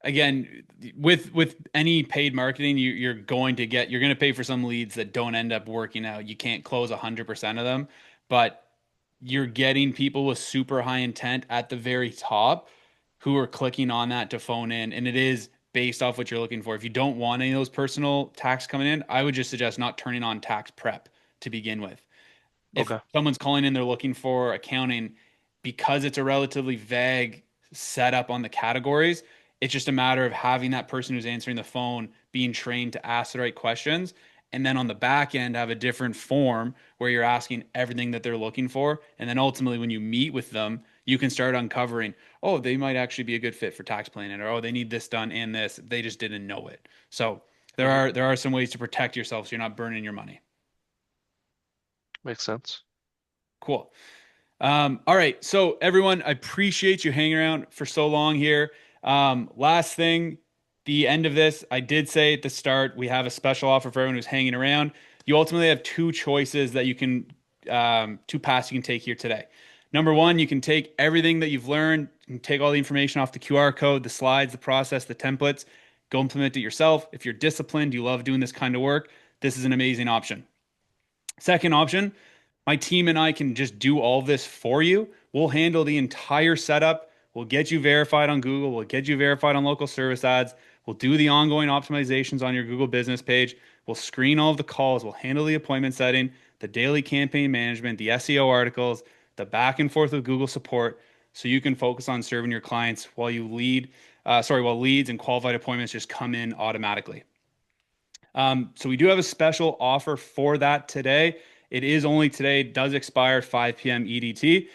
Again, with any paid marketing, you're going to pay for some leads that don't end up working out. You can't close 100% of them, but you're getting people with super high intent at the very top who are clicking on that to phone in, and it is based off what you're looking for. If you don't want any of those personal tax coming in, I would just suggest not turning on tax prep to begin with. If Okay. someone's calling in, they're looking for accounting, because it's a relatively vague setup on the categories, it's just a matter of having that person who's answering the phone being trained to ask the right questions. And then on the back end, have a different form where you're asking everything that they're looking for. And then ultimately, when you meet with them, you can start uncovering, oh, they might actually be a good fit for tax planning, or oh, they need this done and this. They just didn't know it. So Mhm. there are some ways to protect yourself so you're not burning your money. Makes sense. Cool. All right. So everyone, I appreciate you hanging around for so long here. Last thing, the end of this, I did say at the start, we have a special offer for everyone who's hanging around. You ultimately have two choices that you can, two paths you can take here today. Number one, you can take everything that you've learned, you can take all the information off the QR code, the slides, the process, the templates, go implement it yourself. If you're disciplined, you love doing this kind of work, this is an amazing option. Second option, my team and I can just do all this for you. We'll handle the entire setup. We'll get you verified on Google. We'll get you verified on local service ads. We'll do the ongoing optimizations on your Google business page. We'll screen all of the calls. We'll handle the appointment setting, the daily campaign management, the SEO articles, the back and forth with Google support, so you can focus on serving your clients while while leads and qualified appointments just come in automatically. So we do have a special offer for that today. It is only today, it does expire 5 p.m. EDT.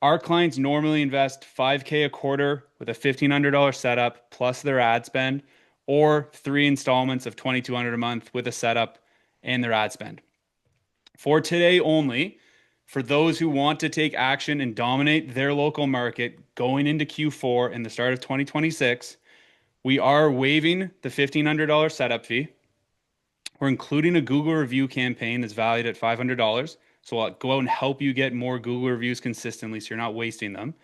Our clients normally invest 5K a quarter with a $1,500 setup plus their ad spend, or 3 installments of $2,200 a month with a setup and their ad spend. For today only, for those who want to take action and dominate their local market going into Q4 and the start of 2026, we are waiving the $1,500 setup fee. We're including a Google review campaign that's valued at $500. So I'll go out and help you get more Google reviews consistently so you're not wasting them.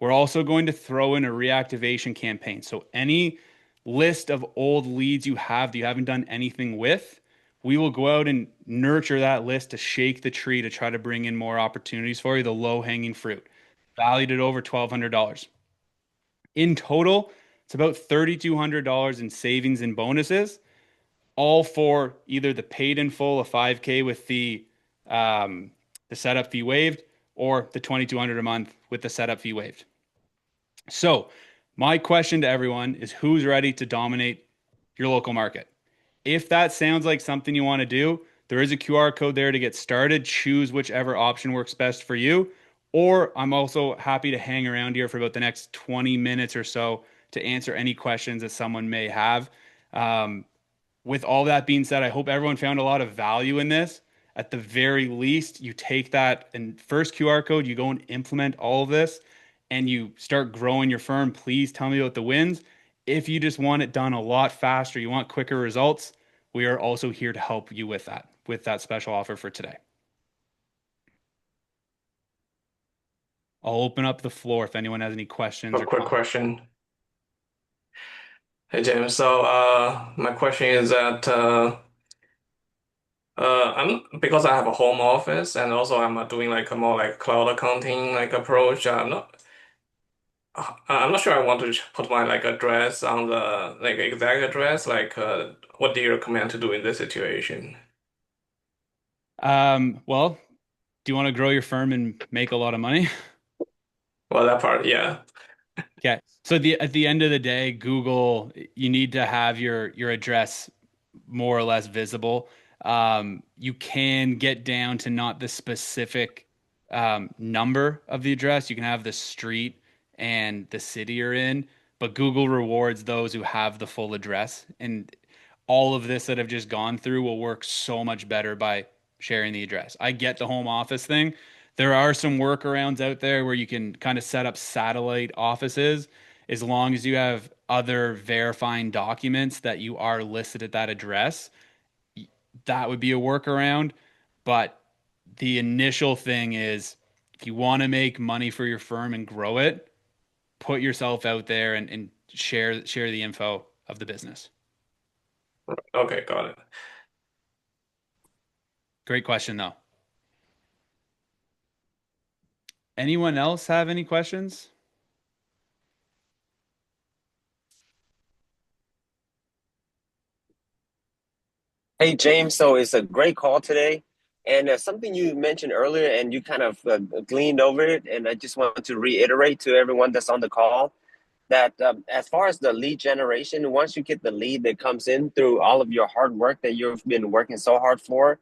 We're also going to throw in a reactivation campaign. So any list of old leads you have that you haven't done anything with, we will go out and nurture that list to shake the tree to try to bring in more opportunities for you, the low-hanging fruit, valued at over $1,200. In total, it's about $3,200 in savings and bonuses, all for either the paid in full of 5K with the setup fee waived, or the 2,200 a month with the setup fee waived. So, my question to everyone is, who's ready to dominate your local market? If that sounds like something you want to do, there is a QR code there to get started. Choose whichever option works best for you. Or I'm also happy to hang around here for about the next 20 minutes or so to answer any questions that someone may have. Um, with all that being said, I hope everyone found a lot of value in this. At the very least, you take that and first QR code, you go and implement all of this and you start growing your firm. Please tell me about the wins. If you just want it done a lot faster, you want quicker results, we are also here to help you with that special offer for today. I'll open up the floor if anyone has any questions A or quick comments. question. Hey James, so my question is that I'm because I have a home office and also I'm doing like a more like cloud accounting like approach. I'm not sure I want to put my like address on the like exact address. Like, what do you recommend to do in this situation? Well, do you want to grow your firm and make a lot of money? Well, that part, yeah. Okay. So at the end of the day, Google, you need to have your address more or less visible. You can get down to not the specific number of the address. You can have the street and the city you're in, but Google rewards those who have the full address. And all of this that I've just gone through will work so much better by sharing the address. I get the home office thing. There are some workarounds out there where you can kind of set up satellite offices as long as you have other verifying documents that you are listed at that address. That would be a workaround. But the initial thing is if you want to make money for your firm and grow it, put yourself out there and share the info of the business. Okay, got it. Great question though. Anyone else have any questions? Hey, James, so it's a great call today. And something you mentioned earlier, and you kind of gleaned over it. And I just want to reiterate to everyone that's on the call that as far as the lead generation, once you get the lead that comes in through all of your hard work that you've been working so hard for,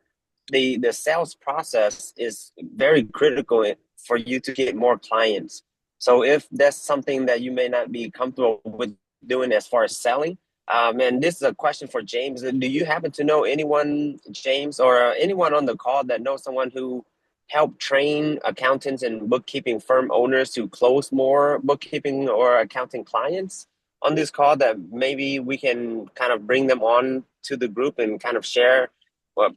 the sales process is very critical for you to get more clients. So if that's something that you may not be comfortable with doing as far as selling, and this is a question for James. Do you happen to know anyone, James, or anyone on the call that knows someone who helped train accountants and bookkeeping firm owners to close more bookkeeping or accounting clients on this call that maybe we can kind of bring them on to the group and kind of share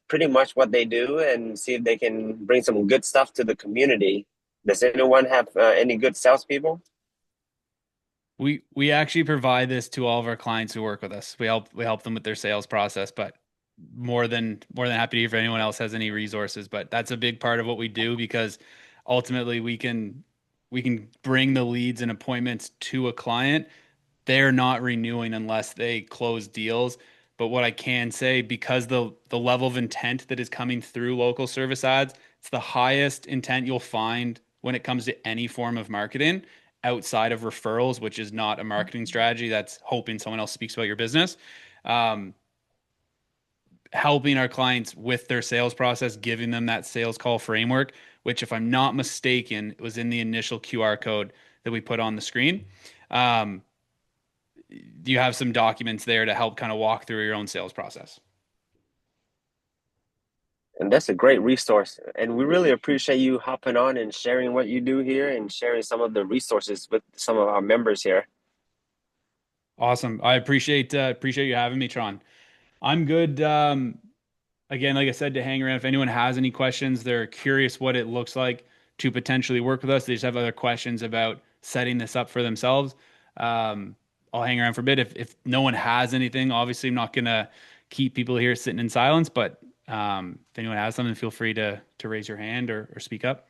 pretty much what they do and see if they can bring some good stuff to the community? Does anyone have any good salespeople? We actually provide this to all of our clients who work with us. We help them with their sales process, but more than happy to hear if anyone else has any resources. But that's a big part of what we do because ultimately we can bring the leads and appointments to a client, they're not renewing unless they close deals. But what I can say, because the level of intent that is coming through local service ads, it's the highest intent you'll find when it comes to any form of marketing outside of referrals, which is not a marketing strategy. That's hoping someone else speaks about your business. Um, Helping our clients with their sales process, giving them that sales call framework, which, if I'm not mistaken, was in the initial QR code that we put on the screen. Um, you have some documents there to help kind of walk through your own sales process. And that's a great resource. And we really appreciate you hopping on and sharing what you do here and sharing some of the resources with some of our members here. Awesome. I appreciate you having me, Tron. I'm good. Again, like I said, to hang around. If anyone has any questions, they're curious what it looks like to potentially work with us. They just have other questions about setting this up for themselves. Um, I'll hang around for a bit. If no one has anything, obviously I'm not gonna keep people here sitting in silence. But if anyone has something, feel free to raise your hand or speak up.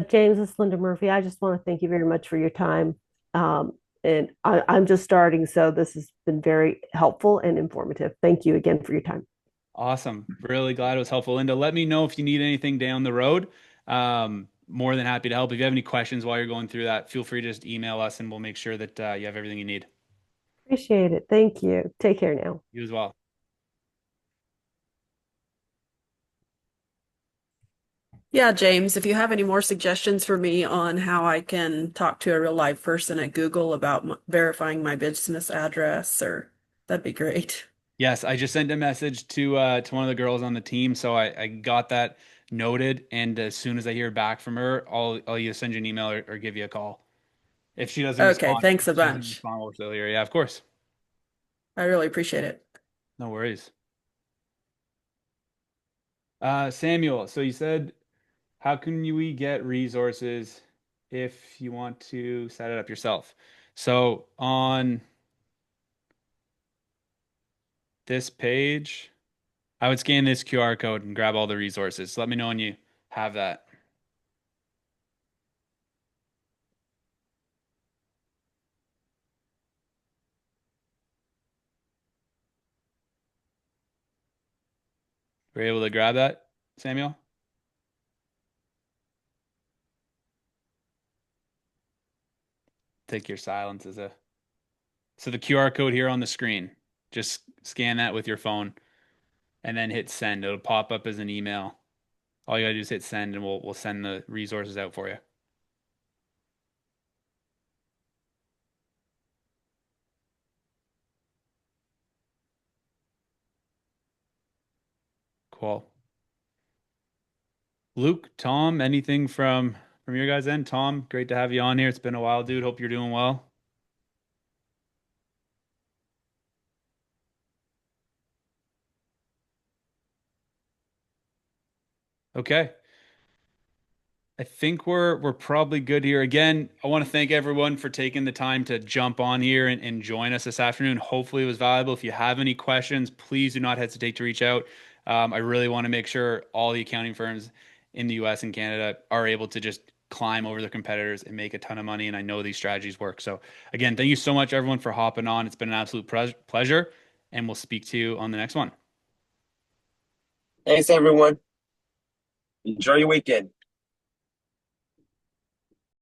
James, it's Linda Murphy. I just want to thank you very much for your time. And I'm just starting, so this has been very helpful and informative. Thank you again for your time. Awesome. Really glad it was helpful. Linda, let me know if you need anything down the road. More than happy to help. If you have any questions while you're going through that, feel free to just email us and we'll make sure that you have everything you need. Appreciate it. Thank you. Take care now. You as well. Yeah, James, if you have any more suggestions for me on how I can talk to a real live person at Google about verifying my business address, or that'd be great. Yes, I just sent a message to one of the girls on the team, so I got that noted. And as soon as I hear back from her, I'll either send you an email or give you a call. If she doesn't Okay, respond, thanks a if she doesn't bunch. respond, we'll still hear. Yeah, of course. I really appreciate it. No worries. Samuel, so you said, how can we get resources if you want to set it up yourself? So on this page, I would scan this QR code and grab all the resources. Let me know when you have that. Were you able to grab that, Samuel? Take your silence as a. So the QR code here on the screen, just scan that with your phone and then hit send. It'll pop up as an email. All you gotta do is hit send and we'll send the resources out for you. Cool. Luke, Tom, anything from your guys' end? Tom, great to have you on here. It's been a while, dude. Hope you're doing well. Okay. I think we're probably good here. Again, I want to thank everyone for taking the time to jump on here and join us this afternoon. Hopefully it was valuable. If you have any questions, please do not hesitate to reach out. I really want to make sure all the accounting firms in the US and Canada are able to just climb over their competitors and make a ton of money. And I know these strategies work. So again, thank you so much, everyone, for hopping on. It's been an absolute pleasure, and we'll speak to you on the next one. Thanks, everyone. Enjoy your weekend.